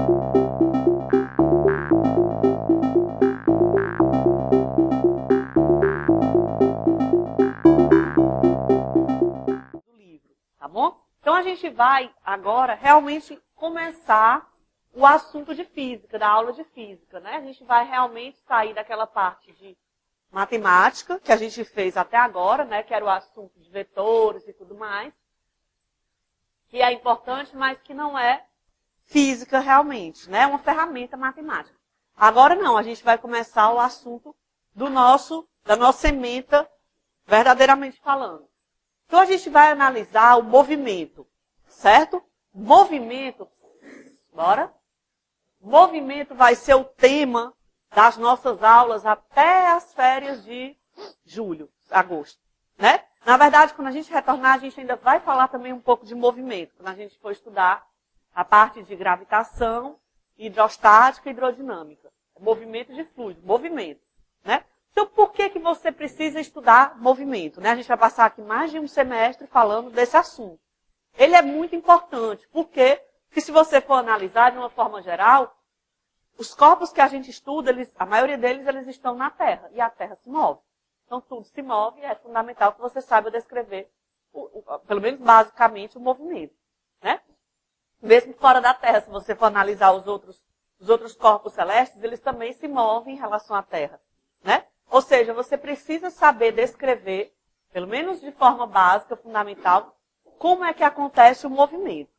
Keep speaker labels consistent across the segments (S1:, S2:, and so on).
S1: Do livro, tá bom? Então a gente vai agora realmente começar o assunto de física, da aula de física, né? A gente vai realmente sair daquela parte de matemática, que a gente fez até agora, né? Que era o assunto de vetores e tudo mais, que é importante, mas que não é física realmente, né? É uma ferramenta matemática. Agora não, a gente vai começar o assunto da nossa ementa, verdadeiramente falando. Então a gente vai analisar o movimento, certo? Movimento, bora? Movimento vai ser o tema das nossas aulas até as férias de julho, agosto, né? Na verdade, quando a gente retornar, a gente ainda vai falar também um pouco de movimento, quando a gente for estudar a parte de gravitação, hidrostática e hidrodinâmica. Movimento de fluido, movimento, né? Então, por que que você precisa estudar movimento, né? A gente vai passar aqui mais de um semestre falando desse assunto. Ele é muito importante, porque se você for analisar de uma forma geral, os corpos que a gente estuda, a maioria deles, eles estão na Terra, e a Terra se move. Então, tudo se move e é fundamental que você saiba descrever, pelo menos basicamente, o movimento, né? Mesmo fora da Terra, se você for analisar os outros corpos celestes, eles também se movem em relação à Terra, né? Ou seja, você precisa saber descrever, pelo menos de forma básica, fundamental, como é que acontece o movimento,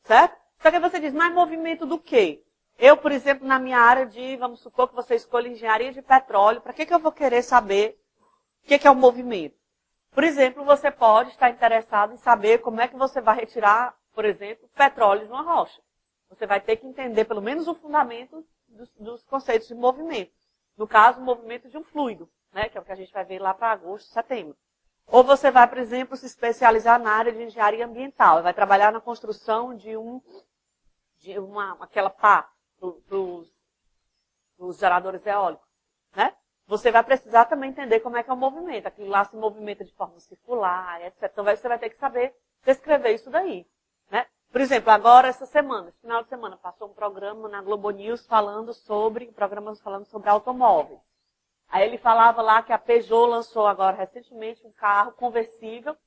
S1: certo? Só que você diz, mas movimento do quê? Eu, por exemplo, na minha área vamos supor que você escolha engenharia de petróleo, para que eu vou querer saber o que é o movimento? Por exemplo, você pode estar interessado em saber como é que você vai retirar, por exemplo, petróleo de uma rocha. Você vai ter que entender pelo menos o fundamento dos conceitos de movimento. No caso, o movimento de um fluido, né, que é o que a gente vai ver lá para agosto, setembro. Ou você vai, por exemplo, se especializar na área de engenharia ambiental. Vai trabalhar na construção de aquela pá para os geradores eólicos, né? Você vai precisar também entender como é que é o movimento. Aquilo lá se movimenta de forma circular, etc. Então você vai ter que saber descrever isso daí, né? Por exemplo, agora, esse final de semana, passou um programa na Globo News falando sobre automóveis. Aí ele falava lá que a Peugeot lançou agora recentemente um carro conversível,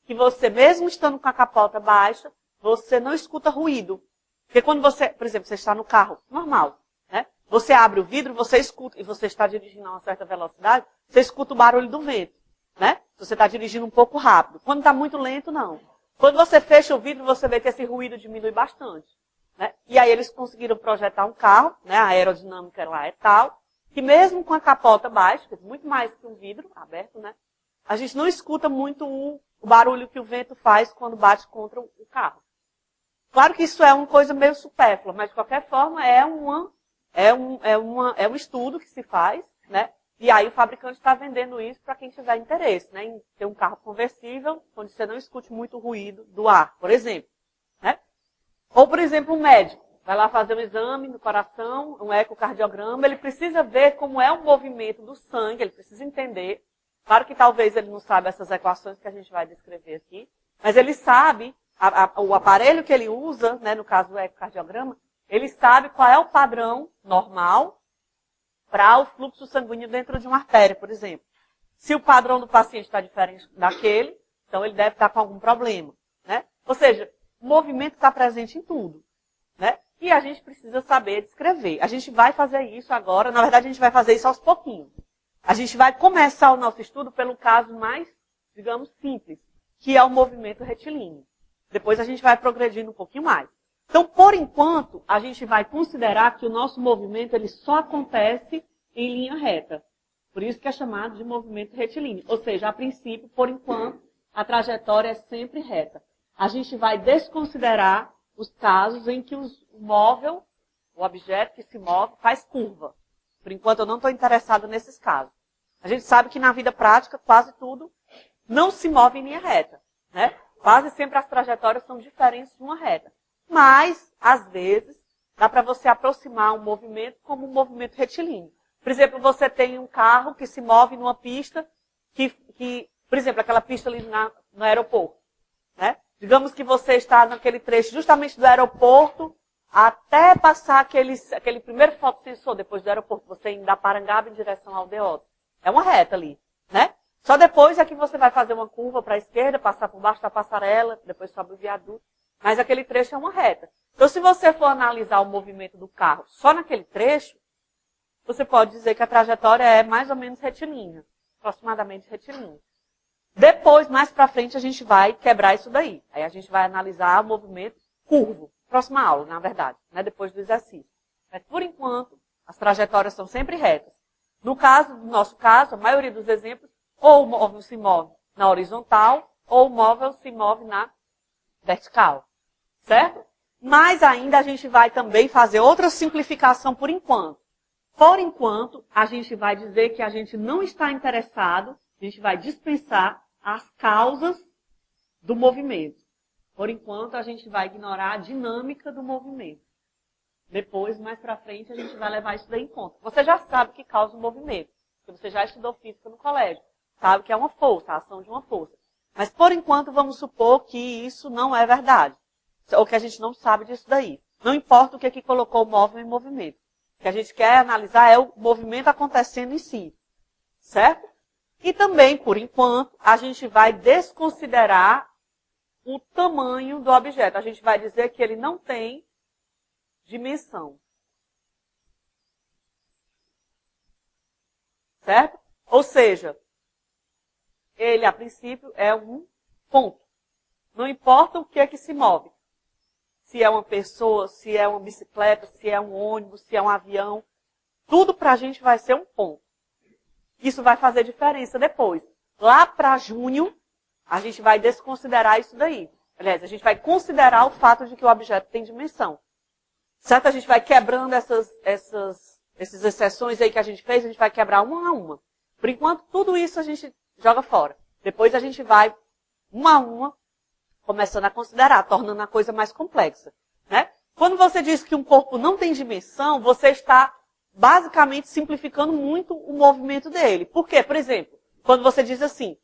S1: que você, mesmo estando com a capota baixa, você não escuta ruído. Porque quando você, por exemplo, você está no carro normal, né? Você abre o vidro, você escuta, e você está dirigindo a uma certa velocidade, você escuta o barulho do vento, né? Se você está dirigindo um pouco rápido. Quando está muito lento, não. Quando você fecha o vidro, você vê que esse ruído diminui bastante, né? E aí eles conseguiram projetar um carro, né? A aerodinâmica lá é tal, que mesmo com a capota baixa, muito mais que um vidro aberto, né? A gente não escuta muito o barulho que o vento faz quando bate contra o carro. Claro que isso é uma coisa meio supérflua, mas de qualquer forma é um estudo que se faz, né? E aí o fabricante está vendendo isso para quem tiver interesse, né? Em ter um carro conversível, onde você não escute muito ruído do ar, por exemplo, né? Ou, por exemplo, um médico vai lá fazer um exame no coração, um ecocardiograma, ele precisa ver como é o movimento do sangue, ele precisa entender. Claro que talvez ele não saiba essas equações que a gente vai descrever aqui, mas ele sabe, o aparelho que ele usa, né, no caso do ecocardiograma, ele sabe qual é o padrão normal para o fluxo sanguíneo dentro de uma artéria, por exemplo. Se o padrão do paciente está diferente daquele, então ele deve estar com algum problema, né? Ou seja, o movimento está presente em tudo, né? E a gente precisa saber descrever. A gente vai fazer isso agora, na verdade a gente vai fazer isso aos pouquinhos. A gente vai começar o nosso estudo pelo caso mais, digamos, simples, que é o movimento retilíneo. Depois a gente vai progredindo um pouquinho mais. Então, por enquanto, a gente vai considerar que o nosso movimento ele só acontece em linha reta. Por isso que é chamado de movimento retilíneo. Ou seja, a princípio, por enquanto, a trajetória é sempre reta. A gente vai desconsiderar os casos em que o móvel, o objeto que se move, faz curva. Por enquanto, eu não estou interessado nesses casos. A gente sabe que na vida prática, quase tudo não se move em linha reta, né? Quase sempre as trajetórias são diferentes de uma reta. Mas, às vezes, dá para você aproximar um movimento como um movimento retilíneo. Por exemplo, você tem um carro que se move numa pista por exemplo, aquela pista ali no aeroporto, né? Digamos que você está naquele trecho justamente do aeroporto até passar aquele primeiro fotossensor, depois do aeroporto, você indo da Parangaba em direção ao Deódon. É uma reta ali, né? Só depois é que você vai fazer uma curva para a esquerda, passar por baixo da passarela, depois sobe o viaduto. Mas aquele trecho é uma reta. Então, se você for analisar o movimento do carro só naquele trecho, você pode dizer que a trajetória é mais ou menos retilínea, aproximadamente retilínea. Depois, mais para frente, a gente vai quebrar isso daí. Aí a gente vai analisar o movimento curvo. Próxima aula, na verdade, né? Depois do exercício. Mas, por enquanto, as trajetórias são sempre retas. No nosso caso, a maioria dos exemplos, ou o móvel se move na horizontal, ou o móvel se move na vertical. Certo? Mas ainda a gente vai também fazer outra simplificação por enquanto. Por enquanto, a gente vai dizer que a gente não está interessado, a gente vai dispensar as causas do movimento. Por enquanto, a gente vai ignorar a dinâmica do movimento. Depois, mais para frente, a gente vai levar isso daí em conta. Você já sabe o que causa o movimento, porque você já estudou física no colégio. Sabe que é uma força, a ação de uma força. Mas, por enquanto, vamos supor que isso não é verdade. Ou que a gente não sabe disso daí. Não importa o que colocou o móvel em movimento. O que a gente quer analisar é o movimento acontecendo em si. Certo? E também, por enquanto, a gente vai desconsiderar o tamanho do objeto. A gente vai dizer que ele não tem dimensão. Certo? Ou seja, ele, a princípio, é um ponto. Não importa o que é que se move. Se é uma pessoa, se é uma bicicleta, se é um ônibus, se é um avião. Tudo para a gente vai ser um ponto. Isso vai fazer diferença depois. Lá para junho, a gente vai desconsiderar isso daí. Aliás, a gente vai considerar o fato de que o objeto tem dimensão. Certo? A gente vai quebrando essas exceções aí que a gente fez, a gente vai quebrar uma a uma. Por enquanto, tudo isso a gente joga fora. Depois a gente vai, uma a uma, começando a considerar, tornando a coisa mais complexa. Né? Quando você diz que um corpo não tem dimensão, você está basicamente simplificando muito o movimento dele. Por quê? Por exemplo, quando você diz assim,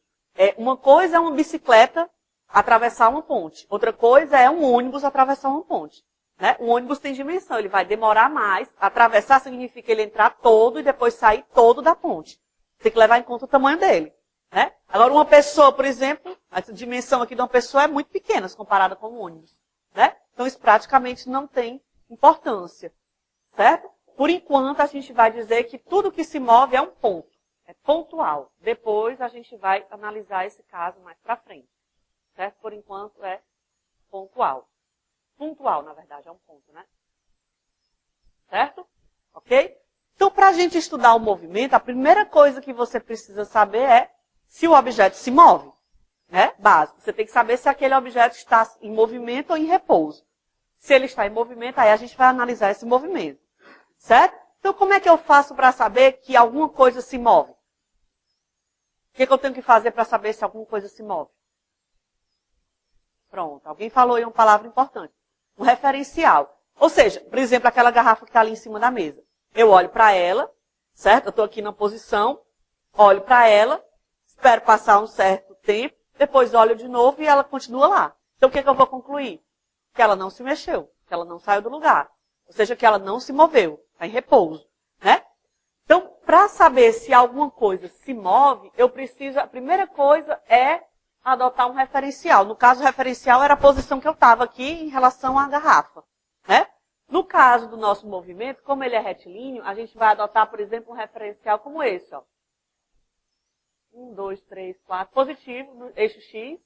S1: uma coisa é uma bicicleta atravessar uma ponte, outra coisa é um ônibus atravessar uma ponte. Né? O ônibus tem dimensão, ele vai demorar mais, atravessar significa ele entrar todo e depois sair todo da ponte. Tem que levar em conta o tamanho dele. Né? Agora, uma pessoa, por exemplo, a dimensão aqui de uma pessoa é muito pequena se comparada com um ônibus. Né? Então, isso praticamente não tem importância. Certo? Por enquanto, a gente vai dizer que tudo que se move é um ponto. É pontual. Depois, a gente vai analisar esse caso mais para frente. Certo? Por enquanto, é pontual. Pontual, na verdade, é um ponto, né? Certo? Ok? Então, para a gente estudar o movimento, a primeira coisa que você precisa saber é se o objeto se move. Né? Básico. Você tem que saber se aquele objeto está em movimento ou em repouso. Se ele está em movimento, aí a gente vai analisar esse movimento. Certo? Então, como é que eu faço para saber que alguma coisa se move? O que eu tenho que fazer para saber se alguma coisa se move? Pronto. Alguém falou aí uma palavra importante. Um referencial. Ou seja, por exemplo, aquela garrafa que está ali em cima da mesa. Eu olho para ela, certo? Eu estou aqui na posição, olho para ela, espero passar um certo tempo, depois olho de novo e ela continua lá. Então, o que eu vou concluir? Que ela não se mexeu, que ela não saiu do lugar. Ou seja, que ela não se moveu, está em repouso. Né? Então, para saber se alguma coisa se move, a primeira coisa é adotar um referencial. No caso, o referencial era a posição que eu estava aqui em relação à garrafa. Né? No caso do nosso movimento, como ele é retilíneo, a gente vai adotar, por exemplo, um referencial como esse. Ó. 1, 2, 3, 4, positivo no eixo X.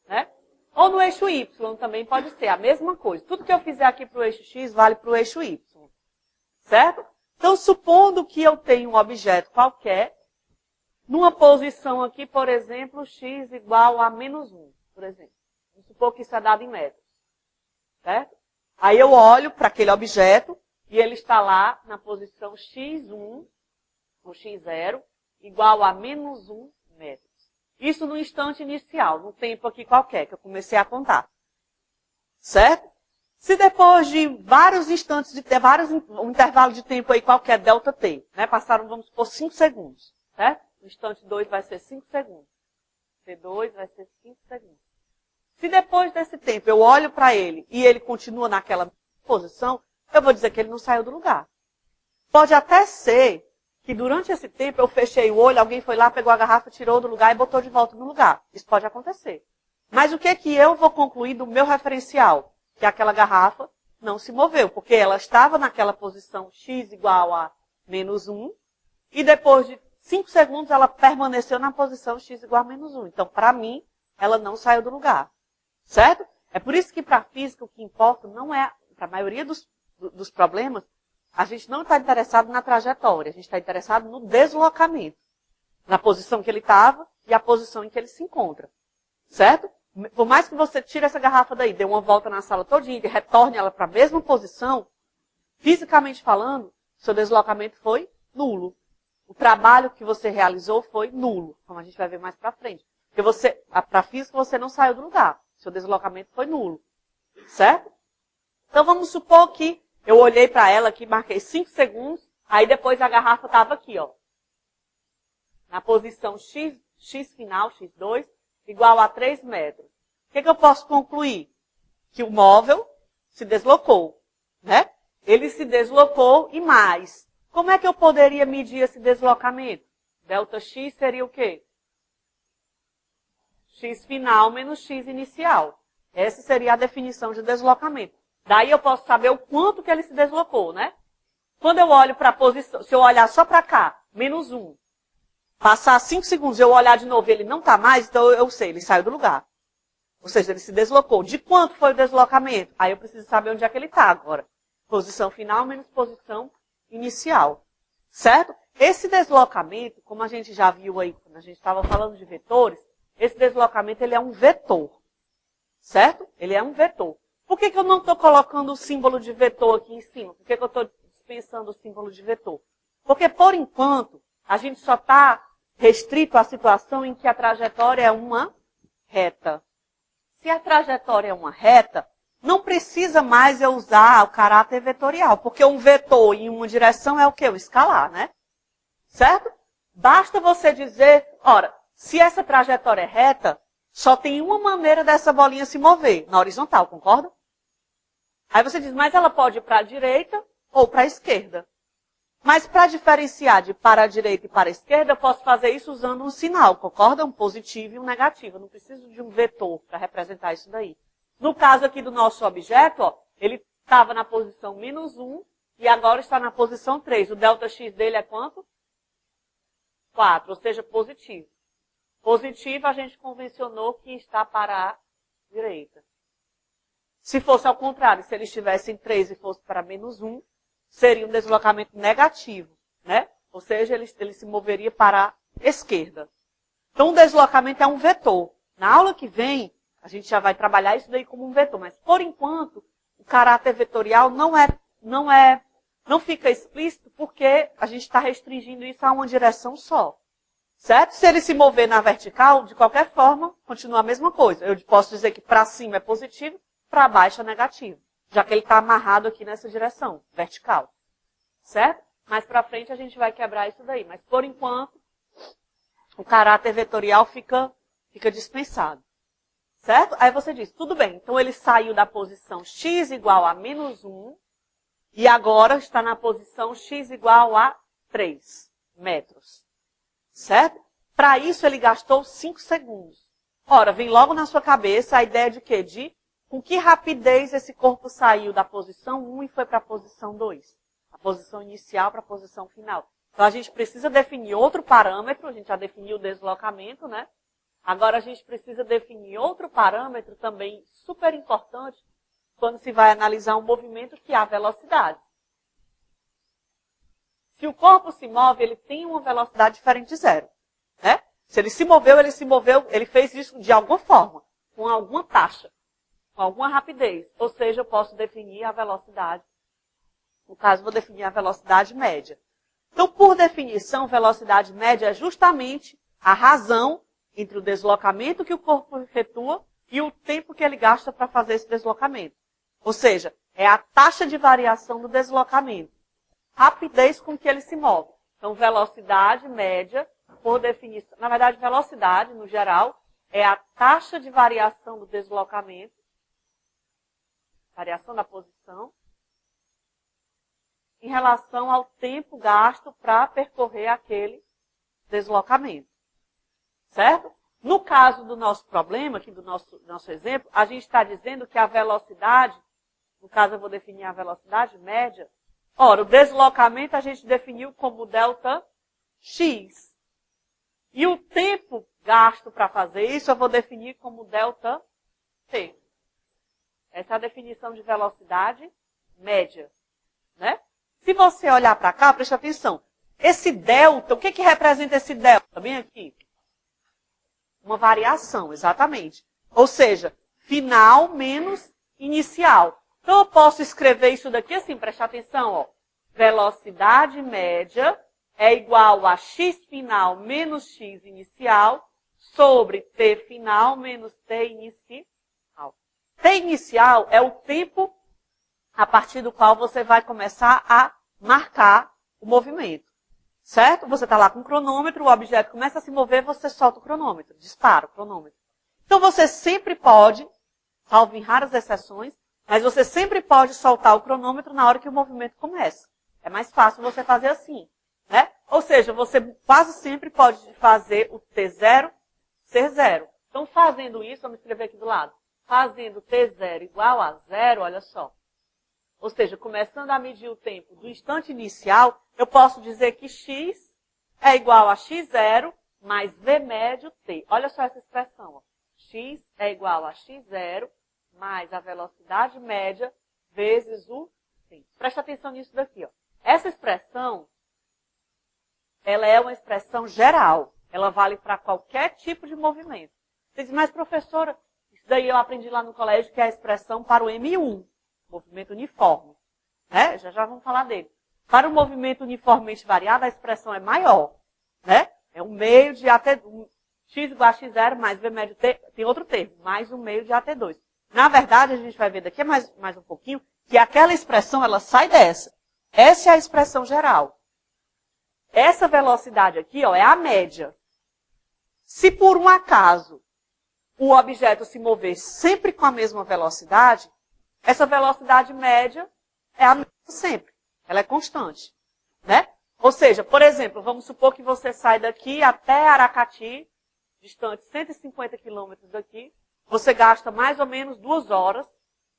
S1: Né? Ou no eixo Y também pode ser a mesma coisa. Tudo que eu fizer aqui para o eixo X vale para o eixo Y. Certo? Então, supondo que eu tenho um objeto qualquer, numa posição aqui, por exemplo, x igual a menos 1, por exemplo. Vamos supor que isso é dado em metros. Certo? Aí eu olho para aquele objeto e ele está lá na posição x1, ou x0, igual a menos 1 metros. Isso no instante inicial, no tempo aqui qualquer, que eu comecei a contar. Certo? Se depois de vários instantes, um intervalo de tempo aí qualquer, delta t, né? Passaram, vamos supor, 5 segundos. Certo? O instante 2 vai ser 5 segundos. T2 vai ser 5 segundos. Se depois desse tempo eu olho para ele e ele continua naquela posição, eu vou dizer que ele não saiu do lugar. Pode até ser que durante esse tempo eu fechei o olho, alguém foi lá, pegou a garrafa, tirou do lugar e botou de volta no lugar. Isso pode acontecer. Mas o que é que eu vou concluir do meu referencial? Que aquela garrafa não se moveu, porque ela estava naquela posição x igual a menos 1, e depois de 5 segundos ela permaneceu na posição x igual a menos 1. Então, para mim, ela não saiu do lugar. Certo? É por isso que para a física o que importa não é, para a maioria dos problemas, a gente não está interessado na trajetória, a gente está interessado no deslocamento. Na posição que ele estava e a posição em que ele se encontra. Certo? Por mais que você tire essa garrafa daí, dê uma volta na sala todinha e retorne ela para a mesma posição, fisicamente falando, seu deslocamento foi nulo. O trabalho que você realizou foi nulo, como a gente vai ver mais para frente. Porque para a física você não saiu do lugar. Seu deslocamento foi nulo. Certo? Então vamos supor que eu olhei para ela aqui, marquei 5 segundos, aí depois a garrafa estava aqui, ó. Na posição x final, x2, igual a 3 metros. O que eu posso concluir? Que o móvel se deslocou, né? Ele se deslocou e mais. Como é que eu poderia medir esse deslocamento? Delta x seria o quê? X final menos x inicial. Essa seria a definição de deslocamento. Daí eu posso saber o quanto que ele se deslocou, né? Quando eu olho para a posição, se eu olhar só para cá, menos 1, passar 5 segundos, eu olhar de novo e ele não está mais, então eu sei, ele saiu do lugar. Ou seja, ele se deslocou. De quanto foi o deslocamento? Aí eu preciso saber onde é que ele está agora. Posição final menos posição inicial. Certo? Esse deslocamento, como a gente já viu aí, quando a gente estava falando de vetores, esse deslocamento ele é um vetor. Certo? Ele é um vetor. Por que eu não estou colocando o símbolo de vetor aqui em cima? Por que eu estou dispensando o símbolo de vetor? Porque, por enquanto, a gente só está restrito à situação em que a trajetória é uma reta. Se a trajetória é uma reta, não precisa mais eu usar o caráter vetorial, porque um vetor em uma direção é o quê? O escalar, né? Certo? Basta você dizer, ora, se essa trajetória é reta, só tem uma maneira dessa bolinha se mover, na horizontal, concorda? Aí você diz, mas ela pode ir para a direita ou para a esquerda. Mas para diferenciar de para a direita e para a esquerda, eu posso fazer isso usando um sinal, concorda? Um positivo e um negativo. Eu não preciso de um vetor para representar isso daí. No caso aqui do nosso objeto, ó, ele estava na posição menos 1 e agora está na posição 3. O delta x dele é quanto? 4, ou seja, positivo. Positivo a gente convencionou que está para a direita. Se fosse ao contrário, se ele estivesse em 3 e fosse para menos 1, seria um deslocamento negativo, né? Ou seja, ele se moveria para a esquerda. Então, o deslocamento é um vetor. Na aula que vem, a gente já vai trabalhar isso daí como um vetor, mas por enquanto, o caráter vetorial não fica explícito porque a gente está restringindo isso a uma direção só. Certo? Se ele se mover na vertical, de qualquer forma, continua a mesma coisa. Eu posso dizer que para cima é positivo, para baixo é negativo. Já que ele está amarrado aqui nessa direção, vertical. Certo? Mais para frente a gente vai quebrar isso daí. Mas por enquanto, o caráter vetorial fica dispensado. Certo? Aí você diz, tudo bem, então ele saiu da posição x igual a menos 1 e agora está na posição x igual a 3 metros. Certo? Para isso ele gastou 5 segundos. Ora, vem logo na sua cabeça a ideia de quê? De com que rapidez esse corpo saiu da posição 1 e foi para a posição 2. A posição inicial para a posição final. Então a gente precisa definir outro parâmetro, a gente já definiu o deslocamento, né? Agora a gente precisa definir outro parâmetro também super importante quando se vai analisar um movimento, que é a velocidade. Se o corpo se move, ele tem uma velocidade diferente de zero. Né? Se ele se moveu, ele fez isso de alguma forma, com alguma taxa, com alguma rapidez. Ou seja, eu posso definir a velocidade. No caso, vou definir a velocidade média. Então, por definição, velocidade média é justamente a razão entre o deslocamento que o corpo efetua e o tempo que ele gasta para fazer esse deslocamento. Ou seja, é a taxa de variação do deslocamento. Rapidez com que ele se move. Então, velocidade média, por definição, na verdade, velocidade, no geral, é a taxa de variação do deslocamento, variação da posição, em relação ao tempo gasto para percorrer aquele deslocamento. Certo? No caso do nosso problema, aqui do nosso exemplo, a gente está dizendo que a velocidade, no caso eu vou definir a velocidade média. Ora, o deslocamento a gente definiu como delta x. E o tempo gasto para fazer isso eu vou definir como delta t. Essa é a definição de velocidade média. Né? Se você olhar para cá, preste atenção. Esse delta, o que representa esse delta? Bem aqui. Uma variação, exatamente. Ou seja, final menos inicial. Então, eu posso escrever isso daqui assim, preste atenção, ó. Velocidade média é igual a x final menos x inicial sobre t final menos t inicial. T inicial é o tempo a partir do qual você vai começar a marcar o movimento. Certo? Você está lá com o cronômetro, o objeto começa a se mover, você solta o cronômetro, dispara o cronômetro. Então, você sempre pode, salvo em raras exceções, mas você sempre pode soltar o cronômetro na hora que o movimento começa. É mais fácil você fazer assim. Né? Ou seja, você quase sempre pode fazer o T0 ser zero. Então, fazendo isso, vamos escrever aqui do lado. Fazendo T0 igual a zero, olha só. Ou seja, começando a medir o tempo do instante inicial, eu posso dizer que x é igual a x0 mais v médio t. Olha só essa expressão. Ó. X é igual a x0 mais a velocidade média vezes o tempo. Presta atenção nisso daqui. Ó. Essa expressão, ela é uma expressão geral. Ela vale para qualquer tipo de movimento. Você diz, mas professora, isso daí eu aprendi lá no colégio que é a expressão para o M1. Movimento uniforme. Né? Já vamos falar dele. Para o movimento uniformemente variado, a expressão é maior. Né? É um meio de AT, x igual a x0 mais v médio t, tem outro termo, mais um meio de AT2. Na verdade, a gente vai ver daqui mais um pouquinho, que aquela expressão, ela sai dessa. Essa é a expressão geral. Essa velocidade aqui, ó, é a média. Se por um acaso o objeto se mover sempre com a mesma velocidade, essa velocidade média é a mesma sempre. Ela é constante. Né? Ou seja, por exemplo, vamos supor que você sai daqui até Aracati, distante 150 quilômetros daqui. Você gasta mais ou menos 2 horas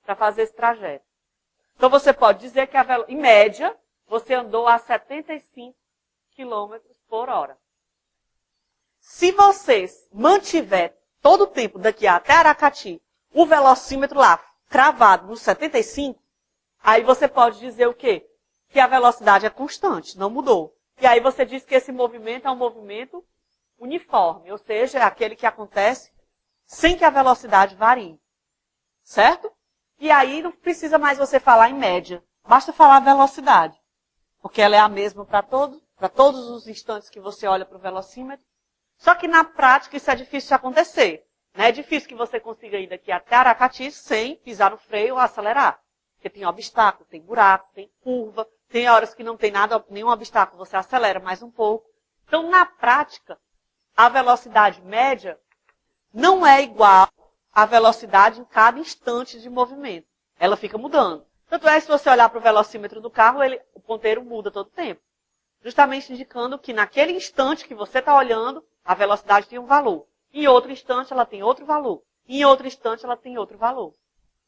S1: para fazer esse trajeto. Então, você pode dizer que, em média, você andou a 75 quilômetros por hora. Se você mantiver todo o tempo daqui até Aracati, o velocímetro lá, cravado no 75, aí você pode dizer o quê? Que a velocidade é constante, não mudou. E aí você diz que esse movimento é um movimento uniforme, ou seja, é aquele que acontece sem que a velocidade varie. Certo? E aí não precisa mais você falar em média, basta falar velocidade. Porque ela é a mesma para todos os instantes que você olha para o velocímetro. Só que na prática isso é difícil de acontecer. É difícil que você consiga ir daqui até Aracati sem pisar no freio ou acelerar. Porque tem obstáculo, tem buraco, tem curva, tem horas que não tem nada, nenhum obstáculo, você acelera mais um pouco. Então, na prática, a velocidade média não é igual à velocidade em cada instante de movimento. Ela fica mudando. Tanto é que se você olhar para o velocímetro do carro, o ponteiro muda todo o tempo. Justamente indicando que naquele instante que você está olhando, a velocidade tem um valor. Em outro instante, ela tem outro valor. Em outro instante, ela tem outro valor.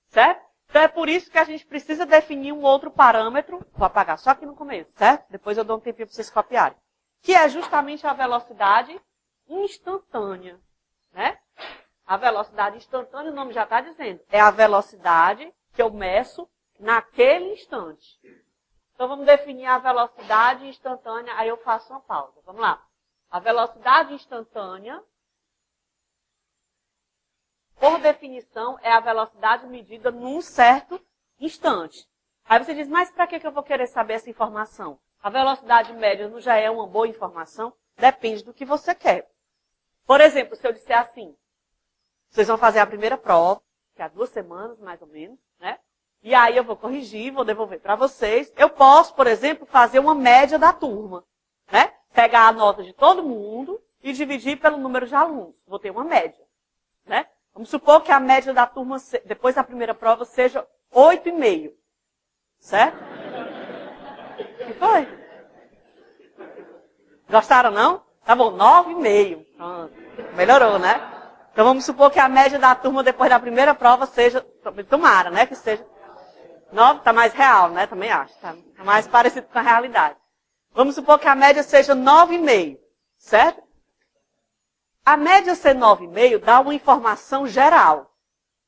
S1: Certo? Então, é por isso que a gente precisa definir um outro parâmetro. Vou apagar só aqui no começo, certo? Depois eu dou um tempinho para vocês copiarem. Que é justamente a velocidade instantânea. Né? A velocidade instantânea, o nome já está dizendo. É a velocidade que eu meço naquele instante. Então, vamos definir a velocidade instantânea. Aí eu faço uma pausa. Vamos lá. A velocidade instantânea, por definição, é a velocidade medida num certo instante. Aí você diz, mas para que eu vou querer saber essa informação? A velocidade média não já é uma boa informação? Depende do que você quer. Por exemplo, se eu disser assim, vocês vão fazer a primeira prova, que é há 2 semanas, mais ou menos, né? E aí eu vou corrigir, vou devolver para vocês. Eu posso, por exemplo, fazer uma média da turma, né? Pegar a nota de todo mundo e dividir pelo número de alunos. Vou ter uma média, né? Vamos supor que a média da turma, depois da primeira prova, seja 8,5. Certo? Foi. Gostaram, não? Tá bom, 9,5. Pronto. Melhorou, né? Então vamos supor que a média da turma depois da primeira prova seja, tomara, né? Que seja 9, tá mais real, né? Também acho. Tá mais parecido com a realidade. Vamos supor que a média seja 9,5, certo? A média ser 9,5 dá uma informação geral.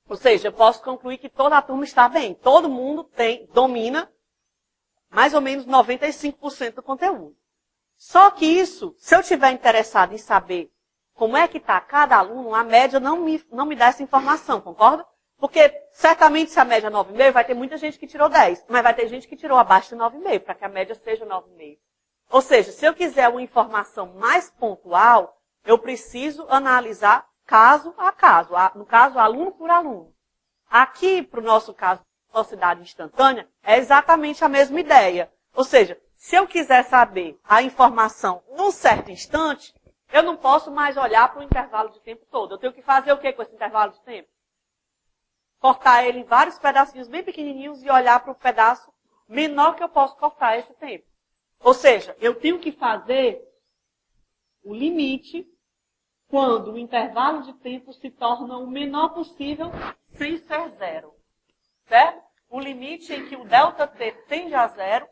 S1: Ou seja, eu posso concluir que toda a turma está bem. Todo mundo domina mais ou menos 95% do conteúdo. Só que isso, se eu estiver interessado em saber como é que está cada aluno, a média não me dá essa informação, concorda? Porque certamente se a média é 9,5, vai ter muita gente que tirou 10, mas vai ter gente que tirou abaixo de 9,5, para que a média seja 9,5. Ou seja, se eu quiser uma informação mais pontual, eu preciso analisar caso a caso, no caso, aluno por aluno. Aqui, para o nosso caso, velocidade instantânea, é exatamente a mesma ideia. Ou seja, se eu quiser saber a informação num certo instante, eu não posso mais olhar para o intervalo de tempo todo. Eu tenho que fazer o que com esse intervalo de tempo? Cortar ele em vários pedacinhos bem pequenininhos e olhar para o pedaço menor que eu posso cortar esse tempo. Ou seja, eu tenho que fazer o limite quando o intervalo de tempo se torna o menor possível sem ser zero. Certo? O limite em que o ΔT tende a zero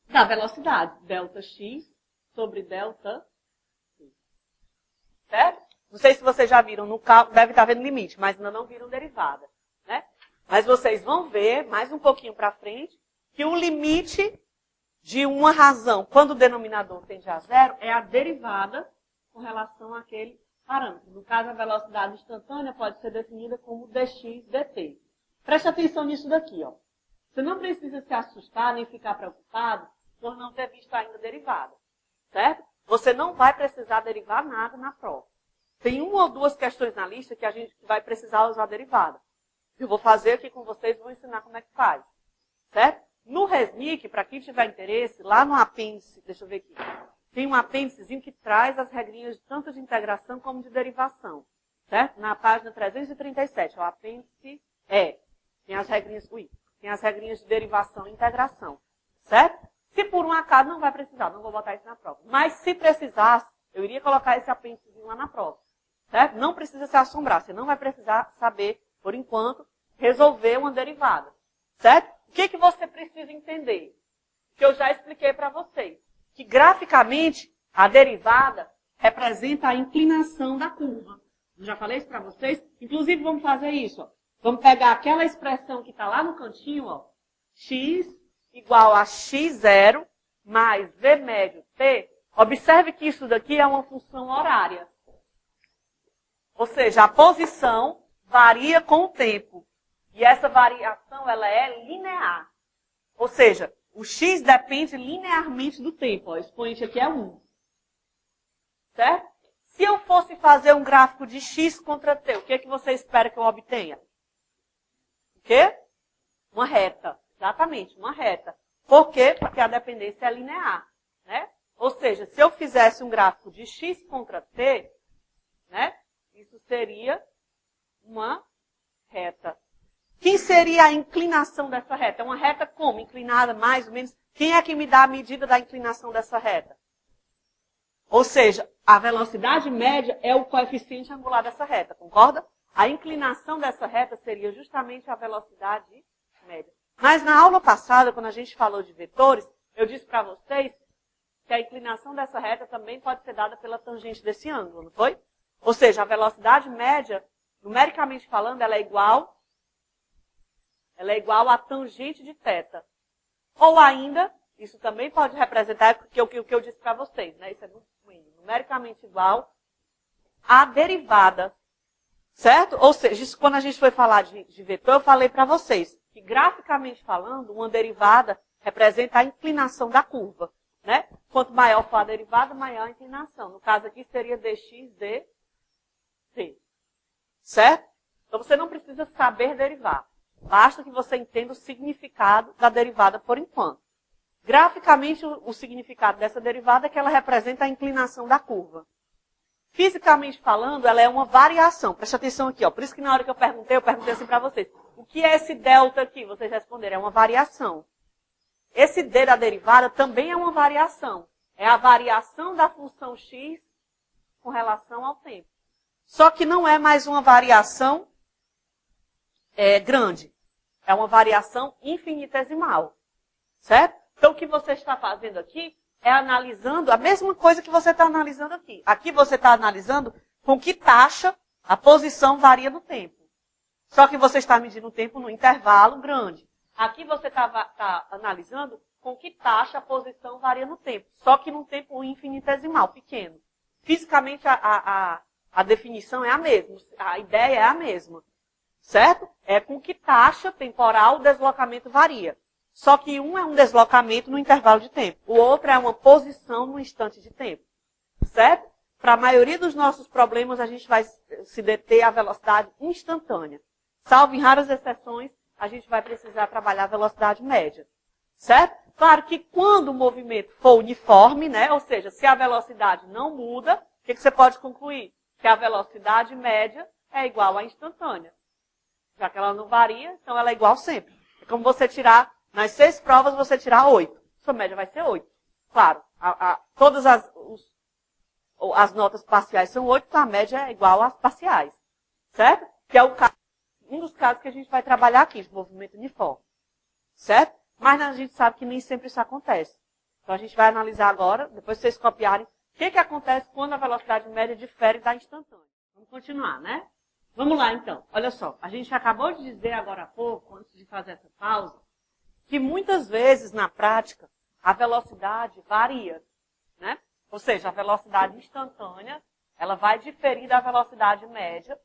S1: da velocidade. ΔX sobre ΔT. Certo? Não sei se vocês já viram no cálculo, deve estar vendo limite, mas ainda não viram derivada. Né? Mas vocês vão ver, mais um pouquinho para frente, que o limite de uma razão, quando o denominador tende a zero, é a derivada com relação àquele parâmetro. No caso, a velocidade instantânea pode ser definida como dx dt. Preste atenção nisso daqui. Ó. Você não precisa se assustar nem ficar preocupado por não ter visto ainda derivada. Certo? Você não vai precisar derivar nada na prova. Tem uma ou duas questões na lista que a gente vai precisar usar derivada. Eu vou fazer aqui com vocês e vou ensinar como é que faz. Certo? No RESNIC, para quem tiver interesse, lá no apêndice, deixa eu ver aqui, tem um apêndicezinho que traz as regrinhas tanto de integração como de derivação. Certo? Na página 337, o apêndice tem as regrinhas de derivação e integração. Certo? Se por um acaso não vai precisar, não vou botar isso na prova. Mas se precisasse, eu iria colocar esse apêndicezinho lá na prova. Certo? Não precisa se assombrar, você não vai precisar saber, por enquanto, resolver uma derivada. Certo? O que você precisa entender? Que eu já expliquei para vocês. Que graficamente, a derivada representa a inclinação da curva. Eu já falei isso para vocês? Inclusive, vamos fazer isso. Ó. Vamos pegar aquela expressão que está lá no cantinho, ó, x igual a x0 mais v médio t. Observe que isso daqui é uma função horária. Ou seja, a posição varia com o tempo. E essa variação ela é linear. Ou seja, o x depende linearmente do tempo. Ó, o expoente aqui é 1. Certo? Se eu fosse fazer um gráfico de x contra t, o que você espera que eu obtenha? O quê? Uma reta. Exatamente, uma reta. Por quê? Porque a dependência é linear. Né? Ou seja, se eu fizesse um gráfico de x contra t, né, isso seria uma reta. Quem seria a inclinação dessa reta? É uma reta como? Inclinada mais ou menos? Quem é que me dá a medida da inclinação dessa reta? Ou seja, a velocidade média é o coeficiente angular dessa reta, concorda? A inclinação dessa reta seria justamente a velocidade média. Mas na aula passada, quando a gente falou de vetores, eu disse para vocês que a inclinação dessa reta também pode ser dada pela tangente desse ângulo, não foi? Ou seja, a velocidade média, numericamente falando, ela é igual à tangente de θ. Ou ainda, isso também pode representar o que eu disse para vocês, né? Isso é muito ruim. Numericamente igual à derivada. Certo? Ou seja, isso, quando a gente foi falar de vetor, eu falei para vocês que, graficamente falando, uma derivada representa a inclinação da curva. Né? Quanto maior for a derivada, maior a inclinação. No caso aqui seria dx dt. Certo? Então você não precisa saber derivar. Basta que você entenda o significado da derivada por enquanto. Graficamente, o significado dessa derivada é que ela representa a inclinação da curva. Fisicamente falando, ela é uma variação. Preste atenção aqui. Ó. Por isso que na hora que eu perguntei assim para vocês. O que é esse delta aqui? Vocês responderam, é uma variação. Esse d da derivada também é uma variação. É a variação da função x com relação ao tempo. Só que não é mais uma variação grande. É uma variação infinitesimal. Certo? Então, o que você está fazendo aqui é analisando a mesma coisa que você está analisando aqui. Aqui você está analisando com que taxa a posição varia no tempo. Só que você está medindo o tempo no intervalo grande. Aqui você está analisando com que taxa a posição varia no tempo. Só que num tempo infinitesimal, pequeno. Fisicamente, a definição é a mesma. A ideia é a mesma. Certo? É com que taxa temporal o deslocamento varia. Só que um é um deslocamento no intervalo de tempo. O outro é uma posição no instante de tempo. Certo? Para a maioria dos nossos problemas, a gente vai se deter à velocidade instantânea. Salvo em raras exceções, a gente vai precisar trabalhar a velocidade média. Certo? Claro que quando o movimento for uniforme, né? Ou seja, se a velocidade não muda, o que você pode concluir? Que a velocidade média é igual à instantânea. Já que ela não varia, então ela é igual sempre. É como você tirar, nas 6 provas, você tirar 8. Sua média vai ser 8. Claro, todas as notas parciais são 8, então a média é igual às parciais. Certo? Que é um dos casos que a gente vai trabalhar aqui, de movimento uniforme. Certo? Mas a gente sabe que nem sempre isso acontece. Então a gente vai analisar agora, depois vocês copiarem, o que acontece quando a velocidade média difere da instantânea. Vamos continuar, né? Vamos lá, então. Olha só, a gente acabou de dizer agora há pouco, antes de fazer essa pausa, que muitas vezes, na prática, a velocidade varia, né? Ou seja, a velocidade instantânea, ela vai diferir da velocidade média,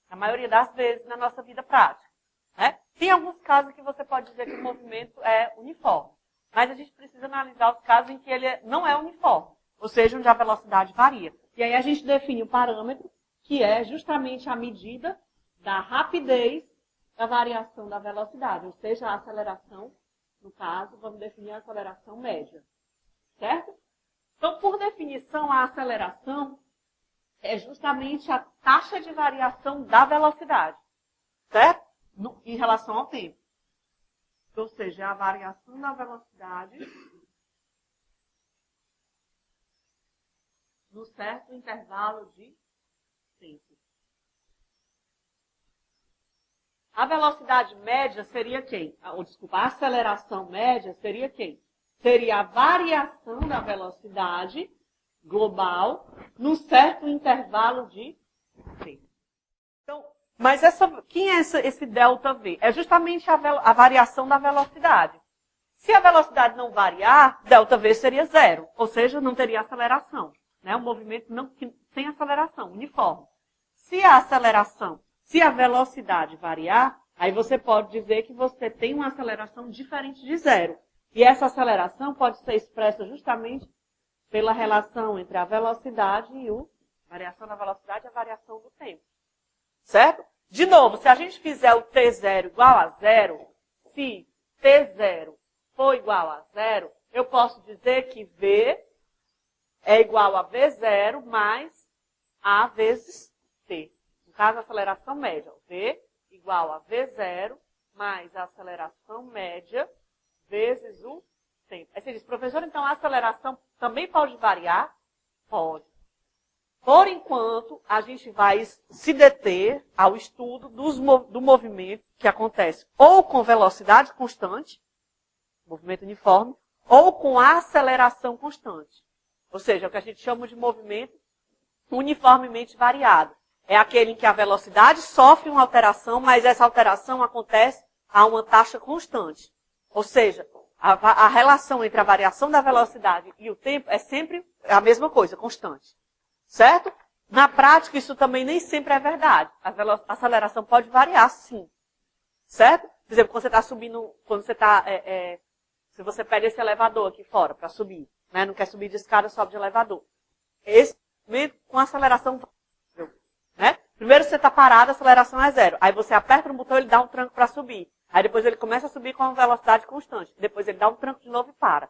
S1: na maioria das vezes, na nossa vida prática. Né? Tem alguns casos que você pode dizer que o movimento é uniforme. Mas a gente precisa analisar os casos em que ele não é uniforme. Ou seja, onde a velocidade varia. E aí a gente define o parâmetro, que é justamente a medida da rapidez da variação da velocidade. Ou seja, a aceleração, no caso, vamos definir a aceleração média. Certo? Então, por definição, a aceleração é justamente a taxa de variação da velocidade. Certo? Em relação ao tempo. Ou seja, a variação da velocidade no certo intervalo de tempo. A velocidade média seria quem? A aceleração média seria quem? Seria a variação da velocidade global num certo intervalo de tempo. Então, mas quem é esse ΔV? É justamente a variação da velocidade. Se a velocidade não variar, ΔV seria 0. Ou seja, não teria aceleração. Né? Um movimento sem aceleração, uniforme. Se a velocidade variar, aí você pode dizer que você tem uma aceleração diferente de 0. E essa aceleração pode ser expressa justamente pela relação entre a velocidade e a variação da velocidade e a variação do tempo. Certo? De novo, se a gente fizer o T0 igual a 0, se T0 for igual a 0, eu posso dizer que V é igual a V0 mais A vezes T. No caso, a aceleração média. V igual a V0 mais a aceleração média vezes o tempo. Aí você diz, professor, então a aceleração também pode variar? Pode. Por enquanto, a gente vai se deter ao estudo do movimento que acontece ou com velocidade constante, movimento uniforme, ou com aceleração constante. Ou seja, é o que a gente chama de movimento uniformemente variado. É aquele em que a velocidade sofre uma alteração, mas essa alteração acontece a uma taxa constante. Ou seja, a relação entre a variação da velocidade e o tempo é sempre a mesma coisa, constante. Certo? Na prática, isso também nem sempre é verdade. A aceleração pode variar, sim. Certo? Por exemplo, quando você está subindo, se você pega esse elevador aqui fora para subir, né? Não quer subir de escada, sobe de elevador. Esse movimento com aceleração, né? Primeiro você está parado, a aceleração é 0. Aí você aperta no botão, ele dá um tranco para subir. Aí depois ele começa a subir com uma velocidade constante. Depois ele dá um tranco de novo e para.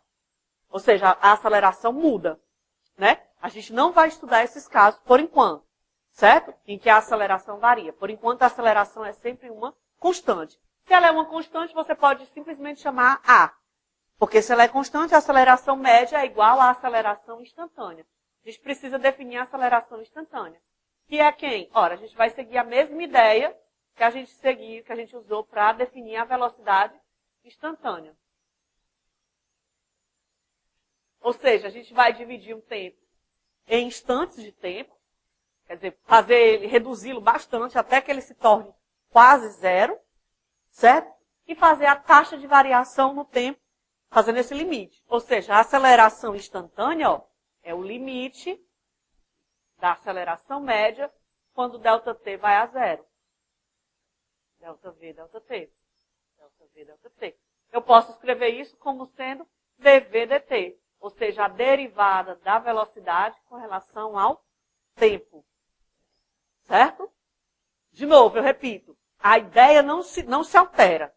S1: Ou seja, a aceleração muda. Né? A gente não vai estudar esses casos por enquanto, certo? Em que a aceleração varia. Por enquanto, a aceleração é sempre uma constante. Se ela é uma constante, você pode simplesmente chamar A. Porque se ela é constante, a aceleração média é igual à aceleração instantânea. A gente precisa definir a aceleração instantânea. Que é quem? Ora, a gente vai seguir a mesma ideia que a gente usou para definir a velocidade instantânea. Ou seja, a gente vai dividir um tempo em instantes de tempo, quer dizer, fazer ele, reduzi-lo bastante até que ele se torne quase zero, certo? E fazer a taxa de variação no tempo, fazendo esse limite. Ou seja, a aceleração instantânea, ó, é o limite da aceleração média quando ΔT vai a zero. ΔV, ΔT. ΔV, ΔT. Eu posso escrever isso como sendo dV dt. Ou seja, a derivada da velocidade com relação ao tempo. Certo? De novo, eu repito. A ideia não se altera.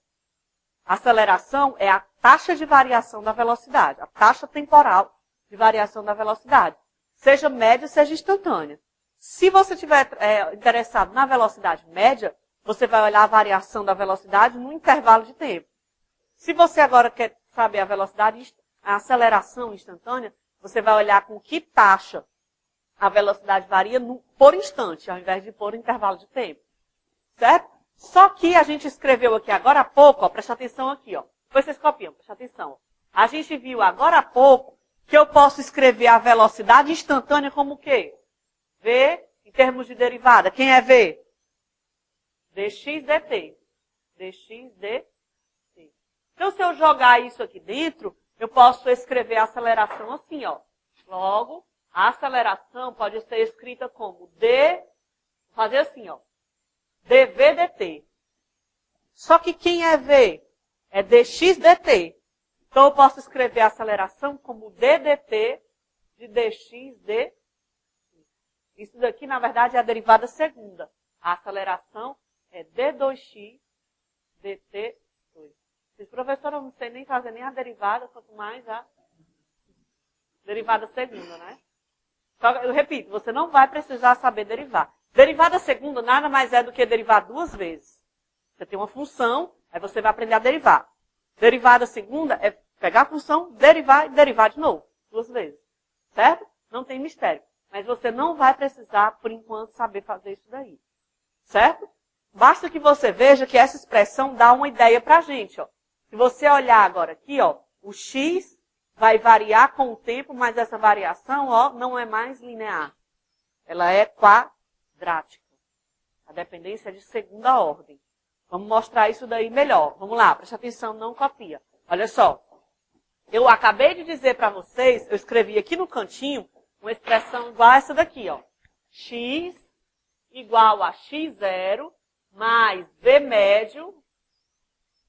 S1: A aceleração é a taxa de variação da velocidade. A taxa temporal de variação da velocidade. Seja média, seja instantânea. Se você estiver interessado na velocidade média, você vai olhar a variação da velocidade no intervalo de tempo. Se você agora quer saber a aceleração instantânea, você vai olhar com que taxa a velocidade varia por instante, ao invés de por intervalo de tempo. Certo? Só que a gente escreveu aqui agora há pouco, ó, presta atenção aqui, ó. Depois vocês copiam, presta atenção. Ó. A gente viu agora há pouco que eu posso escrever a velocidade instantânea como o quê? V em termos de derivada. Quem é V? dx dt. dx dt. Então, se eu jogar isso aqui dentro, eu posso escrever a aceleração assim, ó. Logo, a aceleração pode ser escrita como vou fazer assim, ó. dv dt. Só que quem é V? É dx dt. Então, eu posso escrever a aceleração como ddt de dx dt. Isso daqui, na verdade, é a derivada segunda. A aceleração é d2x dt2. Professor, eu não sei nem fazer nem a derivada, quanto mais a derivada segunda, né? Só, eu repito, você não vai precisar saber derivar. Derivada segunda nada mais é do que derivar duas vezes. Você tem uma função, aí você vai aprender a derivar. Derivada segunda é pegar a função, derivar e derivar de novo. Duas vezes. Certo? Não tem mistério. Mas você não vai precisar, por enquanto, saber fazer isso daí. Certo? Basta que você veja que essa expressão dá uma ideia pra gente, ó. Se você olhar agora aqui, ó, o x vai variar com o tempo, mas essa variação, ó, não é mais linear. Ela é quadrática. A dependência é de segunda ordem. Vamos mostrar isso daí melhor. Vamos lá, preste atenção, não copia. Olha só. Eu acabei de dizer para vocês, eu escrevi aqui no cantinho, uma expressão igual a essa daqui, ó. X igual a x0 mais v médio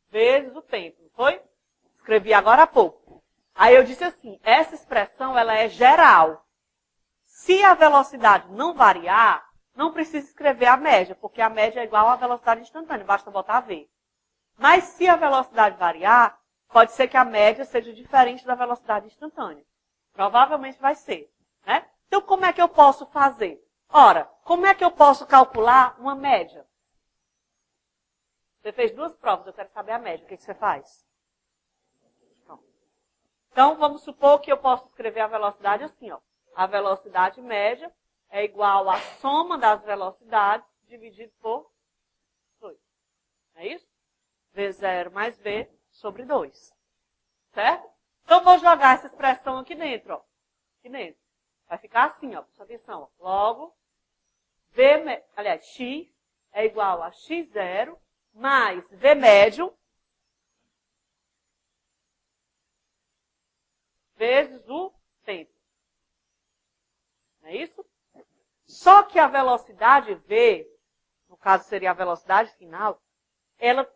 S1: vezes o tempo, não foi? Escrevi agora há pouco. Aí eu disse assim, essa expressão ela é geral. Se a velocidade não variar, não precisa escrever a média, porque a média é igual à velocidade instantânea, basta botar v. Mas se a velocidade variar, pode ser que a média seja diferente da velocidade instantânea. Provavelmente vai ser, né? Então, como é que eu posso fazer? Ora, como é que eu posso calcular uma média? Você fez duas provas, eu quero saber a média. O que você faz? Então, vamos supor que eu posso escrever a velocidade assim, ó. A velocidade média é igual à soma das velocidades dividido por 2. É isso? V0 mais V sobre 2. Certo? Então, vou jogar essa expressão aqui dentro, ó. Aqui dentro. Vai ficar assim, ó. Presta atenção, ó. Logo, x é igual a x0 mais V médio vezes o tempo. Não é isso? Só que a velocidade V, no caso seria a velocidade final,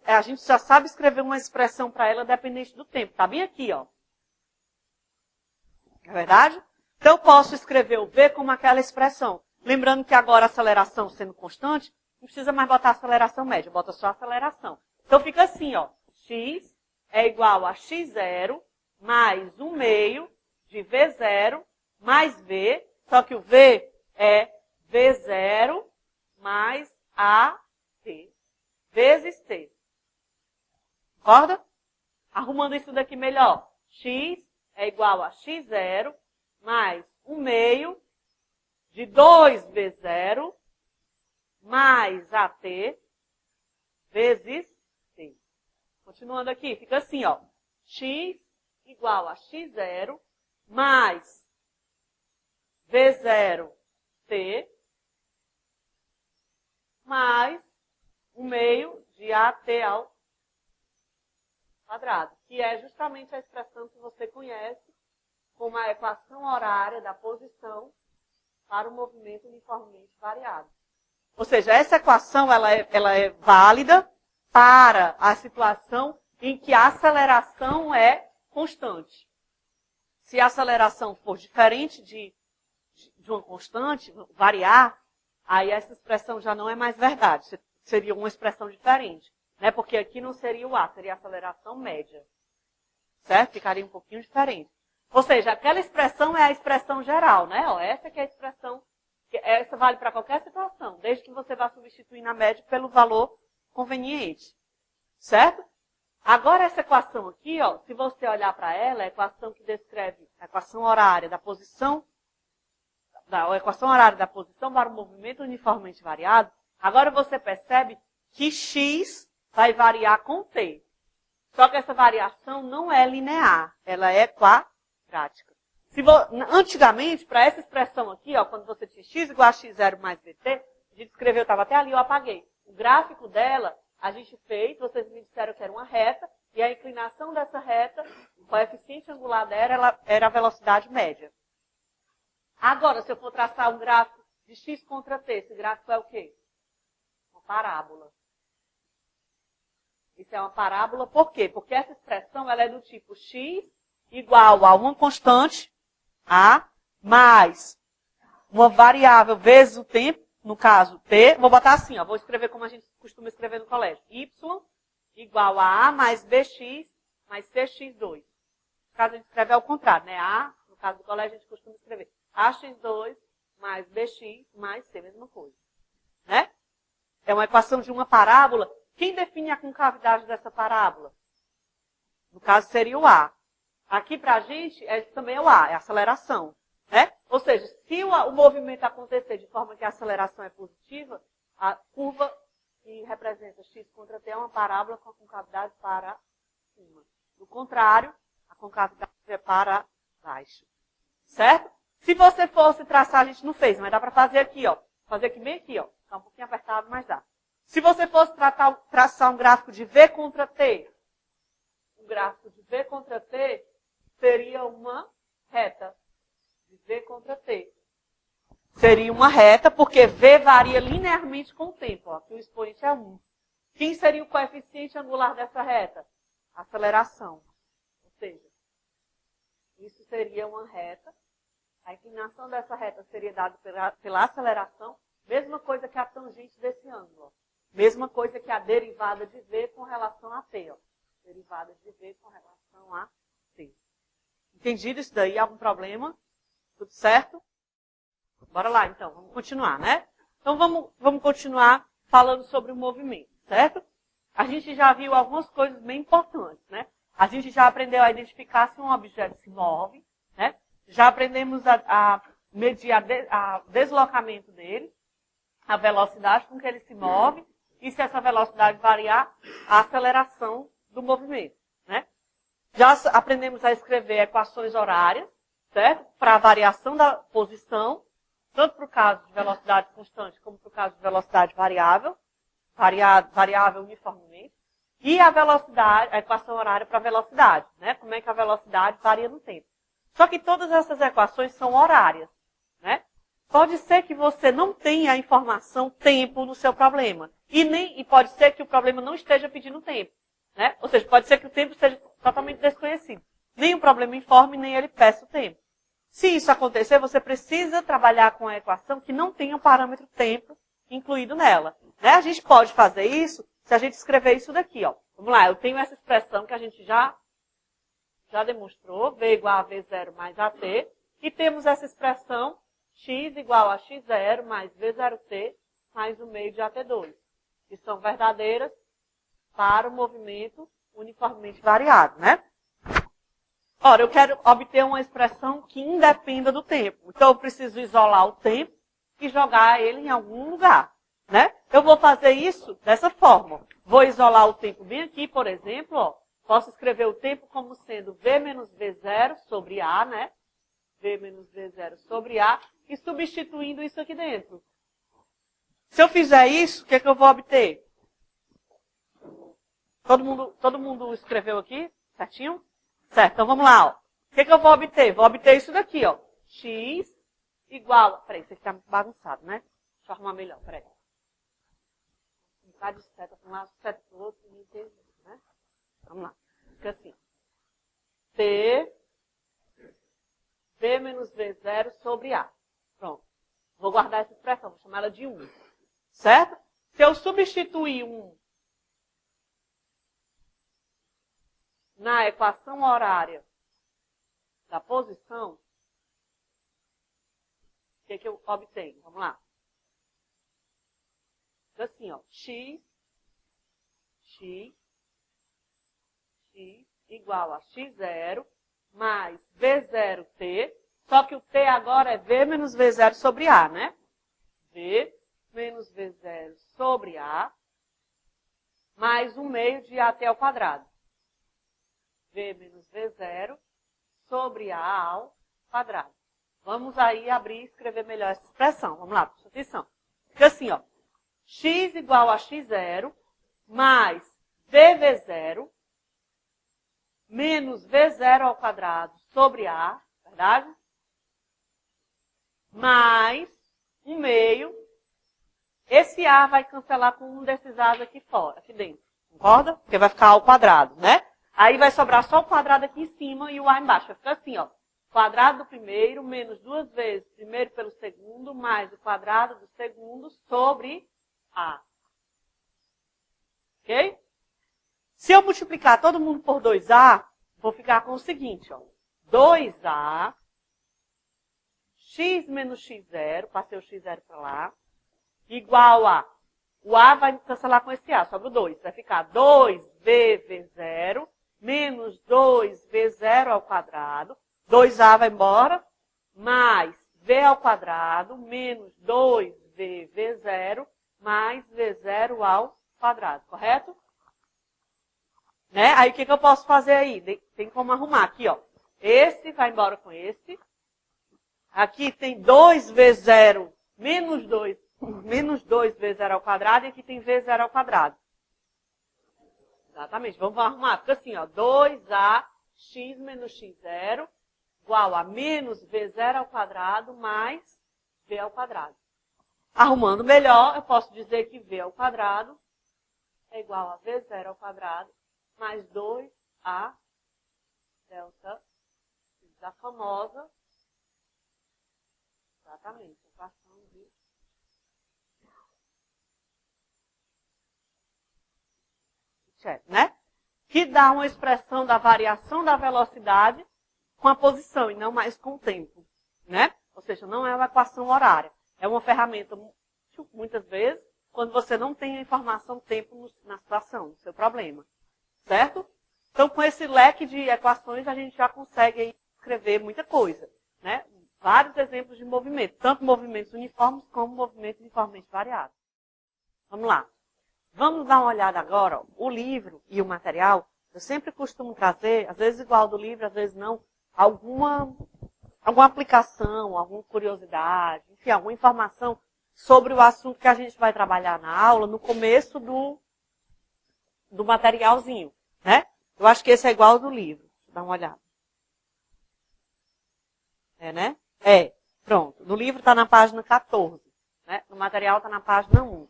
S1: a gente já sabe escrever uma expressão para ela dependente do tempo. Está bem aqui, ó. Não é verdade? Então, eu posso escrever o V como aquela expressão. Lembrando que agora a aceleração sendo constante, não precisa mais botar aceleração média, bota só aceleração. Então, fica assim, ó. X é igual a x0 mais 1 meio de V0 mais V, só que o V é V0 mais AT vezes T. Concorda? Arrumando isso daqui melhor. x é igual a x0 mais 1/2 de 2v0 mais AT vezes T. Continuando aqui, fica assim, ó. X igual a x0 mais v0t mais 1/2 de AT ao quadrado, que é justamente a expressão que você conhece como a equação horária da posição para o movimento uniformemente variado. Ou seja, essa equação ela é válida para a situação em que a aceleração é constante. Se a aceleração for diferente de uma constante, variar, aí essa expressão já não é mais verdade. Seria uma expressão diferente. Né? Porque aqui não seria o A, seria a aceleração média. Certo? Ficaria um pouquinho diferente. Ou seja, aquela expressão é a expressão geral, né? Ó, essa que é a expressão, essa vale para qualquer situação, desde que você vá substituir na média pelo valor conveniente. Certo? Agora essa equação aqui, ó, se você olhar para ela, é a equação que descreve a equação horária da posição, a equação horária da posição para o movimento uniformemente variado, agora você percebe que x vai variar com t. Só que essa variação não é linear, ela é quadrática. Antigamente, para essa expressão aqui, ó, quando você tinha x igual a x0 mais vt, a gente escreveu, estava até ali, eu apaguei. O gráfico dela, a gente fez, vocês me disseram que era uma reta, e a inclinação dessa reta, o coeficiente angular dela era a velocidade média. Agora, se eu for traçar um gráfico de x contra t, esse gráfico é o quê? Uma parábola. Isso é uma parábola, por quê? Porque essa expressão ela é do tipo x igual a uma constante, A, mais uma variável vezes o tempo, no caso t, vou botar assim, ó, vou escrever como a gente costuma escrever no colégio. Y igual a A mais BX mais CX2. No caso a gente escreve ao contrário, né? A, no caso do colégio a gente costuma escrever AX2 mais BX mais C, mesma coisa. Né? É uma equação de uma parábola. Quem define a concavidade dessa parábola? No caso seria o A. Aqui pra gente também é o A, é a aceleração. Né? Ou seja, se o movimento acontecer de forma que a aceleração é positiva, a curva que representa x contra t é uma parábola com a concavidade para cima. Do contrário, a concavidade é para baixo. Certo? Se você fosse traçar, a gente não fez, mas dá para fazer aqui, ó. Fazer aqui bem aqui, ó. Está um pouquinho apertado, mas dá. Se você fosse traçar um gráfico de V contra T, um gráfico de V contra T seria uma reta. De V contra T. Seria uma reta, porque V varia linearmente com o tempo. Ó, aqui o expoente é 1. Quem seria o coeficiente angular dessa reta? Aceleração. Ou seja, isso seria uma reta. A inclinação dessa reta seria dada pela aceleração. Mesma coisa que a tangente desse ângulo. Ó. Mesma coisa que a derivada de V com relação a T. Ó. Derivada de V com relação a T. Entendido isso daí? Algum problema? Tudo certo? Bora lá, então. Vamos continuar, né? Então, vamos continuar falando sobre o movimento, certo? A gente já viu algumas coisas bem importantes, né? A gente já aprendeu a identificar se um objeto se move, né? Já aprendemos a medir o deslocamento dele, a velocidade com que ele se move, e se essa velocidade variar, a aceleração do movimento, né? Já aprendemos a escrever equações horárias, certo? Para a variação da posição, tanto para o caso de velocidade constante, como para o caso de velocidade variável, variável uniformemente, e a velocidade, a equação horária para a velocidade, né? Como é que a velocidade varia no tempo. Só que todas essas equações são horárias, né? Pode ser que você não tenha a informação tempo no seu problema. E pode ser que o problema não esteja pedindo tempo, né? Ou seja, pode ser que o tempo seja totalmente desconhecido. Nem o problema informe, nem ele peça o tempo. Se isso acontecer, você precisa trabalhar com a equação que não tenha o parâmetro tempo incluído nela. Né? A gente pode fazer isso se a gente escrever isso daqui. Ó. Vamos lá, eu tenho essa expressão que a gente já demonstrou, V igual a V0 mais AT, e temos essa expressão x igual a x0 mais V0t mais 1/2 de AT2, que são verdadeiras para o movimento uniformemente variado. Né? Ora, eu quero obter uma expressão que independa do tempo. Então, eu preciso isolar o tempo e jogar ele em algum lugar, né? Eu vou fazer isso dessa forma. Vou isolar o tempo bem aqui, por exemplo, ó. Posso escrever o tempo como sendo V menos V0 sobre A, né? V menos V0 sobre A. E substituindo isso aqui dentro. Se eu fizer isso, o que é que eu vou obter? Todo mundo escreveu aqui? Certinho? Certo, então vamos lá, ó. O que é que eu vou obter? Vou obter isso daqui, ó. X igual... Peraí, isso aqui tá muito bagunçado, né? Deixa eu arrumar melhor, peraí. Um bocado de seta para um lado, seta para o outro, não entendi, né? Vamos lá. Fica assim. T V menos V0 sobre A. Pronto. Vou guardar essa expressão, vou chamar ela de 1. Certo? Se eu substituir 1 na equação horária da posição, o que é que eu obtenho? Vamos lá. Então, assim, ó, x igual a x0 mais V0t, só que o t agora é V menos V0 sobre A, né? V menos V0 sobre A, mais 1/2 de AT ao quadrado. V menos V0 sobre A ao quadrado. Vamos aí abrir e escrever melhor essa expressão. Vamos lá, presta atenção. Fica assim, ó. X igual a x0 mais VV0 menos V0 ao quadrado sobre A, verdade? Mais 1/2. Esse A vai cancelar com um desses A's aqui fora, aqui dentro. Concorda? Porque vai ficar ao quadrado, né? Aí vai sobrar só o quadrado aqui em cima e o A embaixo. Vai ficar assim, ó. Quadrado do primeiro menos 2 vezes primeiro pelo segundo mais o quadrado do segundo sobre A. Ok? Se eu multiplicar todo mundo por 2A, vou ficar com o seguinte, ó. 2A, x menos x0, passei o x0 para lá, igual a, o A vai cancelar com esse A, sobra o 2. Vai ficar 2VV0 menos 2V0 ao quadrado. 2A vai embora, mais V ao quadrado, menos 2VV0, mais V0 ao quadrado, correto? Né? Aí o que eu posso fazer aí? Tem como arrumar aqui, ó. Esse vai embora com esse. Aqui tem 2V0 menos 2V0 ao quadrado, e aqui tem V0 ao quadrado. Exatamente, vamos arrumar. Fica assim, ó. 2A x menos x0 igual a menos V0 ao quadrado mais V ao quadrado. Arrumando melhor, eu posso dizer que V ao quadrado é igual a V0 ao quadrado mais 2A delta da famosa, exatamente, equação de Chern, né? Que dá uma expressão da variação da velocidade com a posição e não mais com o tempo, né? Ou seja, não é uma equação horária. É uma ferramenta, muitas vezes, quando você não tem a informação tempo na situação, no seu problema. Certo? Então, com esse leque de equações, a gente já consegue escrever muita coisa, né? Vários exemplos de movimento, tanto movimentos uniformes como movimentos uniformemente variados. Vamos lá. Vamos dar uma olhada agora, ó, o livro e o material. Eu sempre costumo trazer, às vezes igual do livro, às vezes não, alguma aplicação, alguma curiosidade, enfim, alguma informação sobre o assunto que a gente vai trabalhar na aula no começo do materialzinho, né? Eu acho que esse é igual ao do livro. Dá uma olhada. É, né? É. Pronto. No livro está na página 14. Né? No material está na página 1.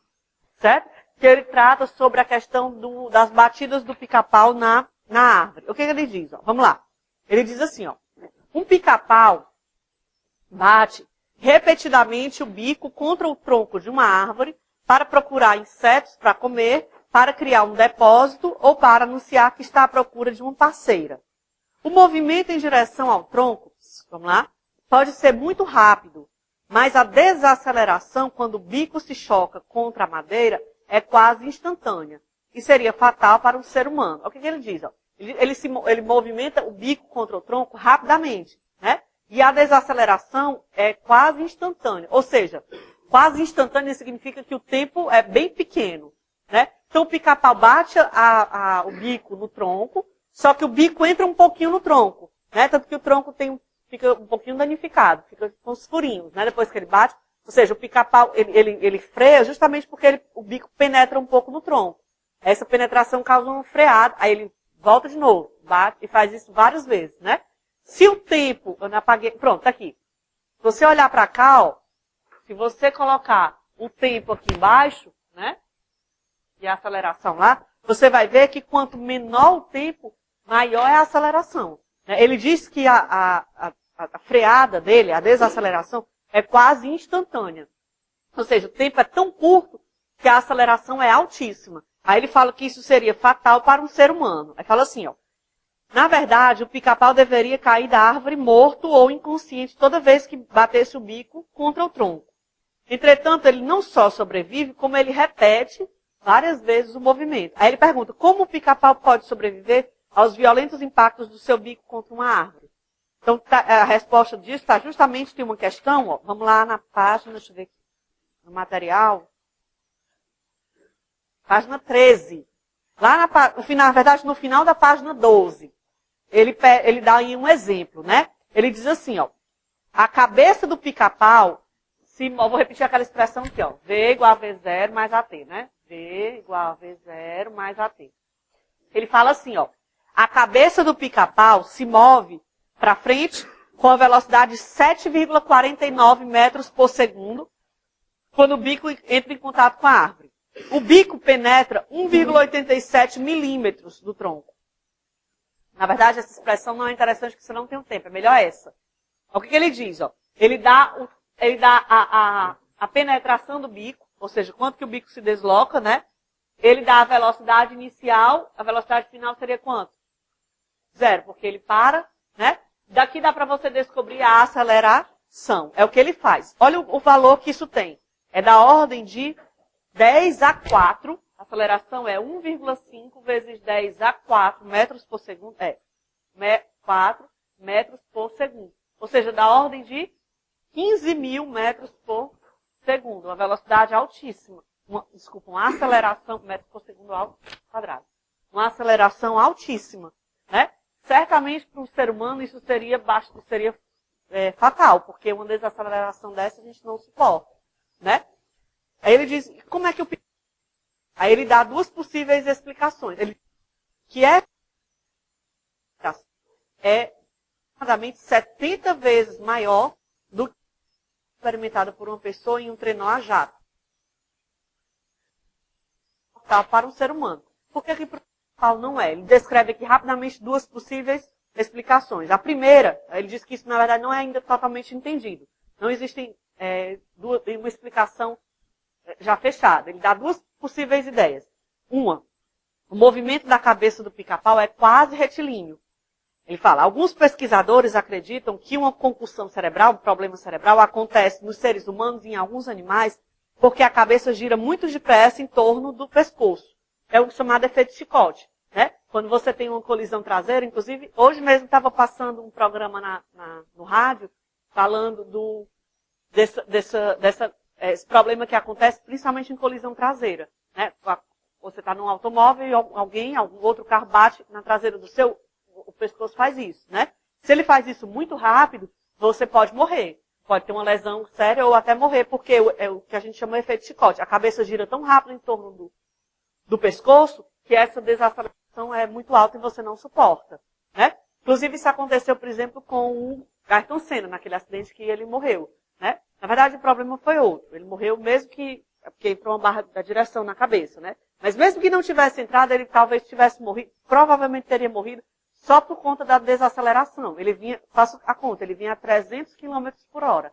S1: Certo? Que ele trata sobre a questão das batidas do pica-pau na árvore. O que ele diz? Ó? Vamos lá. Ele diz assim, ó. Um pica-pau bate repetidamente o bico contra o tronco de uma árvore para procurar insetos para comer, para criar um depósito ou para anunciar que está à procura de uma parceira. O movimento em direção ao tronco, vamos lá, pode ser muito rápido, mas a desaceleração quando o bico se choca contra a madeira é quase instantânea e seria fatal para um ser humano. O que ele diz? Ó? Ele movimenta o bico contra o tronco rapidamente, né? E a desaceleração é quase instantânea. Ou seja, quase instantânea significa que o tempo é bem pequeno, né? Então o pica-pau bate o bico no tronco, só que o bico entra um pouquinho no tronco, né? Tanto que o tronco fica um pouquinho danificado, fica com os furinhos, né? Depois que ele bate. Ou seja, o pica-pau, ele freia justamente porque o bico penetra um pouco no tronco. Essa penetração causa um freado, aí ele volta de novo, bate e faz isso várias vezes, né? Se o tempo, eu não apaguei, pronto, tá aqui. Se você olhar para cá, ó, se você colocar o tempo aqui embaixo, né? E a aceleração lá, você vai ver que quanto menor o tempo, maior é a aceleração. Ele diz que a freada dele, a desaceleração, é quase instantânea. Ou seja, o tempo é tão curto que a aceleração é altíssima. Aí ele fala que isso seria fatal para um ser humano. Aí fala assim, ó. Na verdade, o pica-pau deveria cair da árvore morto ou inconsciente toda vez que batesse o bico contra o tronco. Entretanto, ele não só sobrevive, como ele repete várias vezes o movimento. Aí ele pergunta, como o pica-pau pode sobreviver aos violentos impactos do seu bico contra uma árvore? Então, a resposta disso está justamente, tem uma questão, ó, vamos lá na página, deixa eu ver aqui, no material. Página 13. Lá na verdade, no final da página 12. Ele dá aí um exemplo, né? Ele diz assim, ó. A cabeça do pica-pau, vou repetir aquela expressão aqui, ó. V igual a V0 mais AT, né? V igual a V0 mais AT. Ele fala assim, ó. A cabeça do pica-pau se move para frente com a velocidade de 7,49 metros por segundo quando o bico entra em contato com a árvore. O bico penetra 1,87 milímetros do tronco. Na verdade, essa expressão não é interessante porque você não tem um tempo. É melhor essa. O que ele diz? Ó? Ele dá a penetração do bico, ou seja, quanto que o bico se desloca, né? Ele dá a velocidade inicial, a velocidade final seria quanto? 0, porque ele para, né? Daqui dá para você descobrir a aceleração. É o que ele faz. Olha o valor que isso tem. É da ordem de 10 a 4. A aceleração é 1,5 vezes 10 a 4 metros por segundo. 4 metros por segundo. Ou seja, da ordem de 15 mil metros por segundo. Uma velocidade altíssima. Uma aceleração, metros por segundo ao quadrado. Uma aceleração altíssima, né? Certamente, para um ser humano, isso seria fatal, porque uma desaceleração dessa a gente não suporta, né? Aí ele diz, como é que o pica-pau... Aí ele dá duas possíveis explicações. Que é aproximadamente 70 vezes maior do que experimentado por uma pessoa em um trenó a jato. Para um ser humano. Por que para o pica-pau não é? Ele descreve aqui rapidamente duas possíveis explicações. A primeira, ele diz que isso na verdade não é ainda totalmente entendido. Não existe uma explicação já fechada. Ele dá duas possíveis ideias. Uma, o movimento da cabeça do pica-pau é quase retilíneo. Ele fala, alguns pesquisadores acreditam que uma concussão cerebral, um problema cerebral, acontece nos seres humanos e em alguns animais porque a cabeça gira muito depressa em torno do pescoço. É o chamado efeito chicote, né? Quando você tem uma colisão traseira, inclusive, hoje mesmo estava passando um programa no rádio falando esse problema que acontece principalmente em colisão traseira, né? Você está num automóvel e algum outro carro bate na traseira do seu, o pescoço faz isso, né? Se ele faz isso muito rápido, você pode morrer. Pode ter uma lesão séria ou até morrer, porque é o que a gente chama de efeito chicote. A cabeça gira tão rápido em torno do pescoço que essa desaceleração é muito alta e você não suporta, né? Inclusive, isso aconteceu, por exemplo, com o Ayrton Senna, naquele acidente que ele morreu, né? Na verdade, o problema foi outro. Ele morreu mesmo porque entrou uma barra da direção na cabeça, né? Mas mesmo que não tivesse entrado, ele talvez tivesse morrido, provavelmente teria morrido só por conta da desaceleração. Ele vinha, faço a conta, ele vinha a 300 km por hora,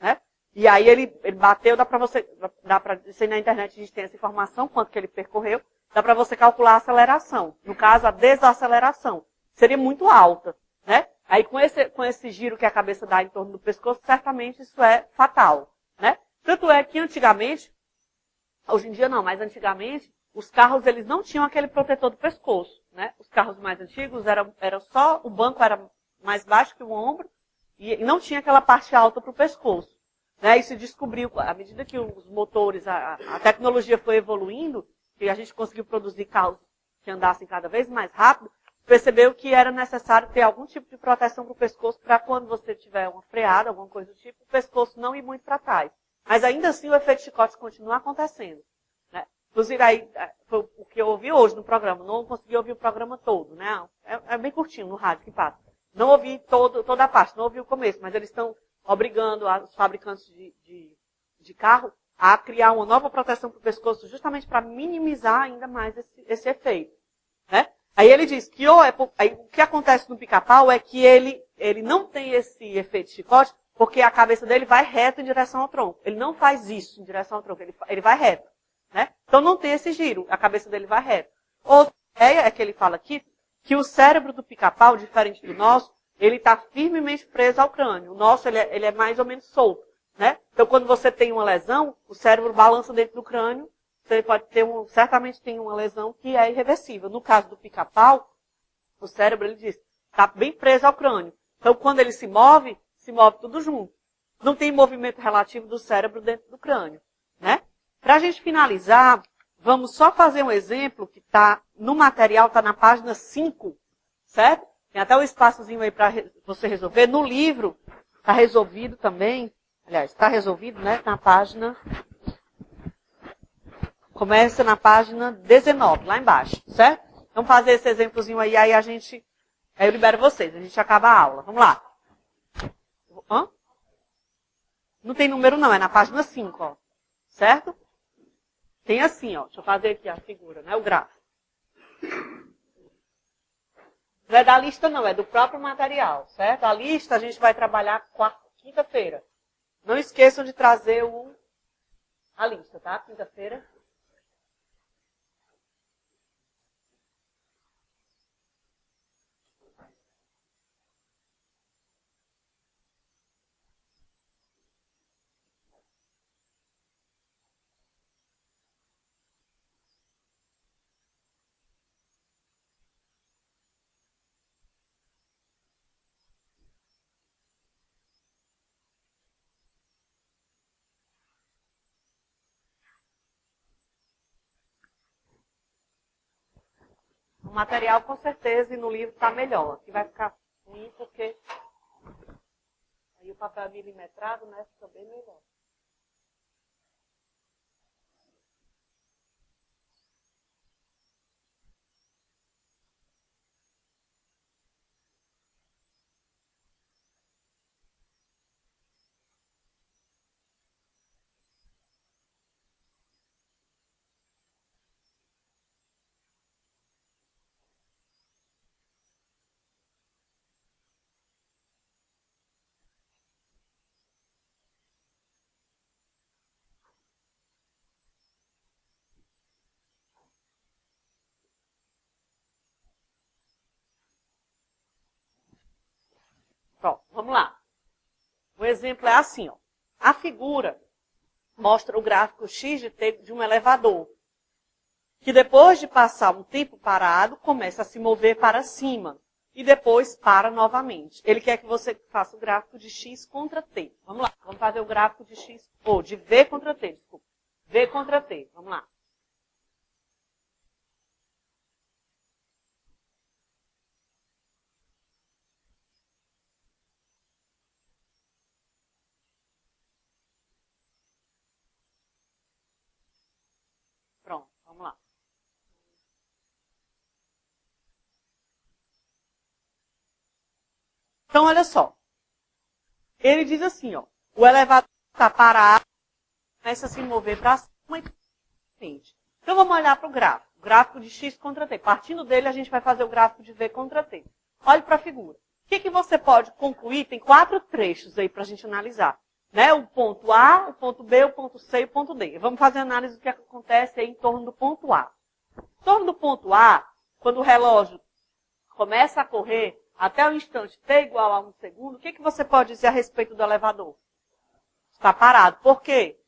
S1: né? E aí ele bateu, dá pra dizer na internet, a gente tem essa informação, quanto que ele percorreu, dá para você calcular a aceleração. No caso, a desaceleração seria muito alta, né? Aí com esse giro que a cabeça dá em torno do pescoço, certamente isso é fatal, né? Tanto é que antigamente, hoje em dia não, mas antigamente, os carros eles não tinham aquele protetor do pescoço, né? Os carros mais antigos era só, o banco era mais baixo que o ombro e não tinha aquela parte alta para o pescoço. Né? E se descobriu, à medida que os motores, a tecnologia foi evoluindo, e a gente conseguiu produzir carros que andassem cada vez mais rápido, percebeu que era necessário ter algum tipo de proteção para o pescoço para quando você tiver uma freada, alguma coisa do tipo, o pescoço não ir muito para trás. Mas ainda assim o efeito chicote continua acontecendo. Né? Inclusive, aí, foi o que eu ouvi hoje no programa. Não consegui ouvir o programa todo. Né? É bem curtinho no rádio que passa. Não ouvi toda a parte, não ouvi o começo, mas eles estão obrigando os fabricantes de carro a criar uma nova proteção para o pescoço justamente para minimizar ainda mais esse efeito. Né? Aí ele diz que aí, o que acontece no pica-pau é que ele não tem esse efeito chicote porque a cabeça dele vai reto em direção ao tronco. Ele não faz isso em direção ao tronco, ele vai reto. Né? Então não tem esse giro, a cabeça dele vai reto. Outra ideia é que ele fala aqui que o cérebro do pica-pau, diferente do nosso, ele está firmemente preso ao crânio. O nosso ele é mais ou menos solto. Né? Então quando você tem uma lesão, o cérebro balança dentro do crânio. Você pode ter certamente tem uma lesão que é irreversível. No caso do pica-pau, o cérebro, ele diz, está bem preso ao crânio. Então, quando ele se move tudo junto. Não tem movimento relativo do cérebro dentro do crânio. Né? Para a gente finalizar, vamos só fazer um exemplo que está no material, está na página 5, certo? Tem até um espaçozinho aí para você resolver. No livro, está resolvido também. Aliás, está resolvido, né? Na página... Começa na página 19, lá embaixo, certo? Vamos fazer esse exemplozinho aí eu libero vocês, a gente acaba a aula. Vamos lá. Hã? Não tem número não, é na página 5, ó. Certo? Tem assim, ó. Deixa eu fazer aqui a figura, né? O gráfico. Não é da lista não, é do próprio material, certo? A lista a gente vai trabalhar quinta-feira. Não esqueçam de trazer a lista, tá? Quinta-feira. O material, com certeza, e no livro está melhor. Aqui vai ficar ruim, porque aí o papel milimetrado, né, fica bem melhor. Pronto, vamos lá. O exemplo é assim, ó. A figura mostra o gráfico x de t de um elevador, que depois de passar um tempo parado, começa a se mover para cima e depois para novamente. Ele quer que você faça o gráfico de x contra t. Vamos lá, vamos fazer o gráfico de x, ou de v contra t, desculpa. V contra t, vamos lá. Pronto, vamos lá. Então, olha só. Ele diz assim, ó. O elevador está parado, começa a se mover para cima e para frente. Então, vamos olhar para o gráfico. O gráfico de x contra t. Partindo dele, a gente vai fazer o gráfico de v contra t. Olhe para a figura. O que você pode concluir? Tem 4 trechos aí para a gente analisar. Né? O ponto A, o ponto B, o ponto C e o ponto D. Vamos fazer análise do que acontece aí em torno do ponto A. Em torno do ponto A, quando o relógio começa a correr até o instante t igual a 1 segundo, o que você pode dizer a respeito do elevador? Está parado. Por quê?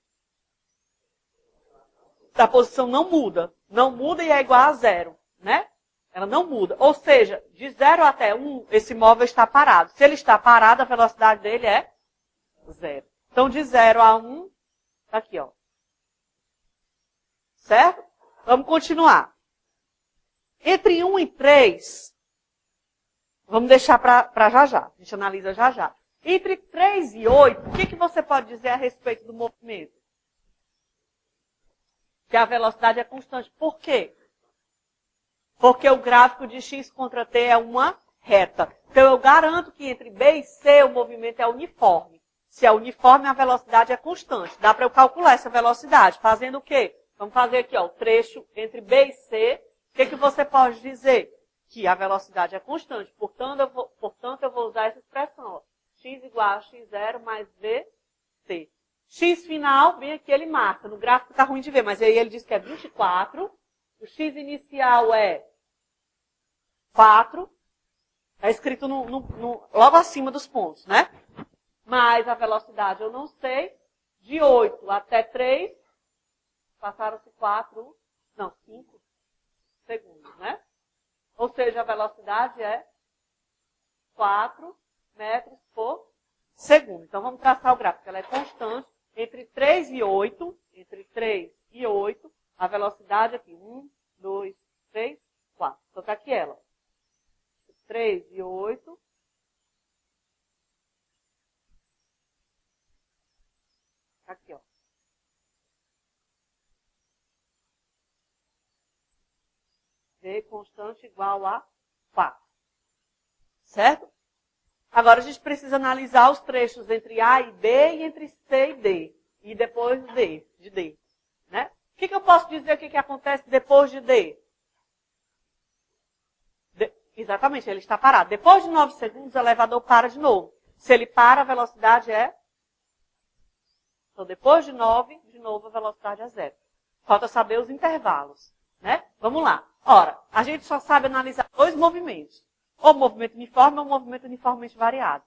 S1: A posição não muda. Não muda e é igual a zero. Né? Ela não muda. Ou seja, de 0 até 1, esse móvel está parado. Se ele está parado, a velocidade dele é 0. Então, de 0 a 1, tá aqui, ó. Certo? Vamos continuar. Entre 1 e 3, vamos deixar para já já. A gente analisa já já. Entre 3 e 8, o que você pode dizer a respeito do movimento? Que a velocidade é constante. Por quê? Porque o gráfico de x contra t é uma reta. Então, eu garanto que entre B e C o movimento é uniforme. Se é uniforme, a velocidade é constante. Dá para eu calcular essa velocidade. Fazendo o quê? Vamos fazer aqui, ó, o trecho entre B e C. O que você pode dizer? Que a velocidade é constante. Portanto, eu vou usar essa expressão. Ó. X igual a x0 mais vt. X final, bem aqui ele marca. No gráfico está ruim de ver, mas aí ele diz que é 24. O x inicial é 4. Está escrito logo acima dos pontos, né? Mas a velocidade eu não sei. De 8 até 3, passaram-se 5 segundos, né? Ou seja, a velocidade é 4 metros por segundo. Então, vamos traçar o gráfico. Ela é constante entre 3 e 8. Entre 3 e 8, a velocidade aqui, 1, 2, 3, 4. Então, está aqui ela. 3 e 8. Aqui, ó. V constante igual a 4. Certo? Agora, a gente precisa analisar os trechos entre A e B e entre C e D. E depois D, de D. Né? O que eu posso dizer que acontece depois de D? Exatamente, ele está parado. Depois de 9 segundos, o elevador para de novo. Se ele para, a velocidade é... Então, depois de 9, de novo, a velocidade é 0. Falta saber os intervalos. Né? Vamos lá. Ora, a gente só sabe analisar dois movimentos. Ou movimento uniforme ou movimento uniformemente variado.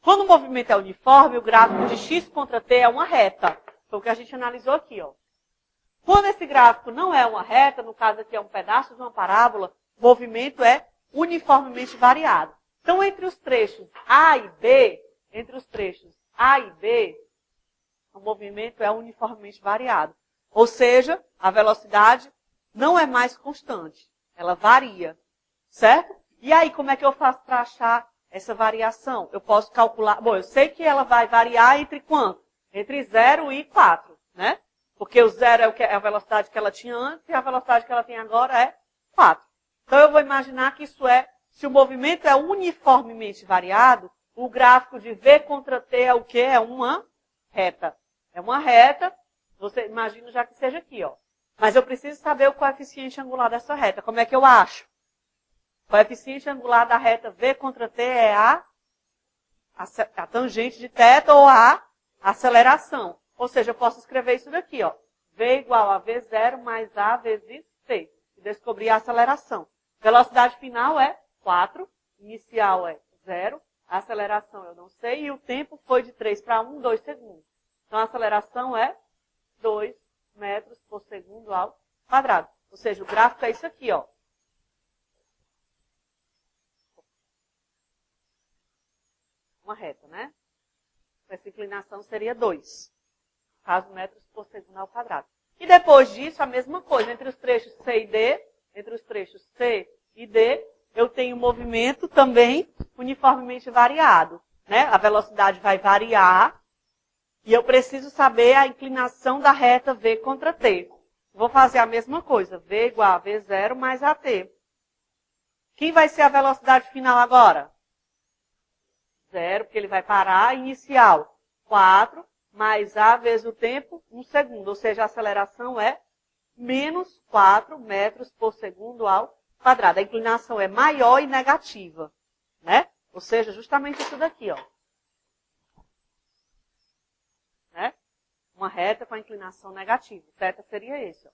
S1: Quando o movimento é uniforme, o gráfico de x contra t é uma reta. Foi o que a gente analisou aqui. Ó. Quando esse gráfico não é uma reta, no caso aqui é um pedaço de uma parábola, o movimento é uniformemente variado. Então, entre os trechos A e B, o movimento é uniformemente variado. Ou seja, a velocidade não é mais constante. Ela varia. Certo? E aí, como é que eu faço para achar essa variação? Eu posso calcular... Bom, eu sei que ela vai variar entre quanto? Entre 0 e 4, né? Porque o 0 é a velocidade que ela tinha antes e a velocidade que ela tem agora é 4. Então, eu vou imaginar que isso é... Se o movimento é uniformemente variado, o gráfico de V contra T é o quê? É uma reta. É uma reta, você imagina já que seja aqui, ó. Mas eu preciso saber o coeficiente angular dessa reta. Como é que eu acho? O coeficiente angular da reta V contra T é a tangente de θ ou a aceleração. Ou seja, eu posso escrever isso daqui, ó. V igual a V0 mais A vezes T. E descobrir a aceleração. Velocidade final é 4, inicial é 0, a aceleração eu não sei, e o tempo foi de 3 para 1, 2 segundos. Então, a aceleração é 2 metros por segundo ao quadrado. Ou seja, o gráfico é isso aqui, ó. Uma reta, né? Essa inclinação seria 2. Caso metros por segundo ao quadrado. E depois disso, a mesma coisa. Entre os trechos C e D, eu tenho movimento também uniformemente variado. Né? A velocidade vai variar. E eu preciso saber a inclinação da reta V contra T. Vou fazer a mesma coisa. V igual a V0 mais AT. Quem vai ser a velocidade final agora? 0, porque ele vai parar. Inicial, 4, mais A vezes o tempo, 1 segundo. Ou seja, a aceleração é menos 4 metros por segundo ao quadrado. A inclinação é maior e negativa. Né? Ou seja, justamente isso daqui, ó. Né? Uma reta com a inclinação negativa. O θ seria esse, ó.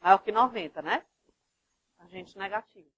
S1: Maior que 90, né? Tangente negativo.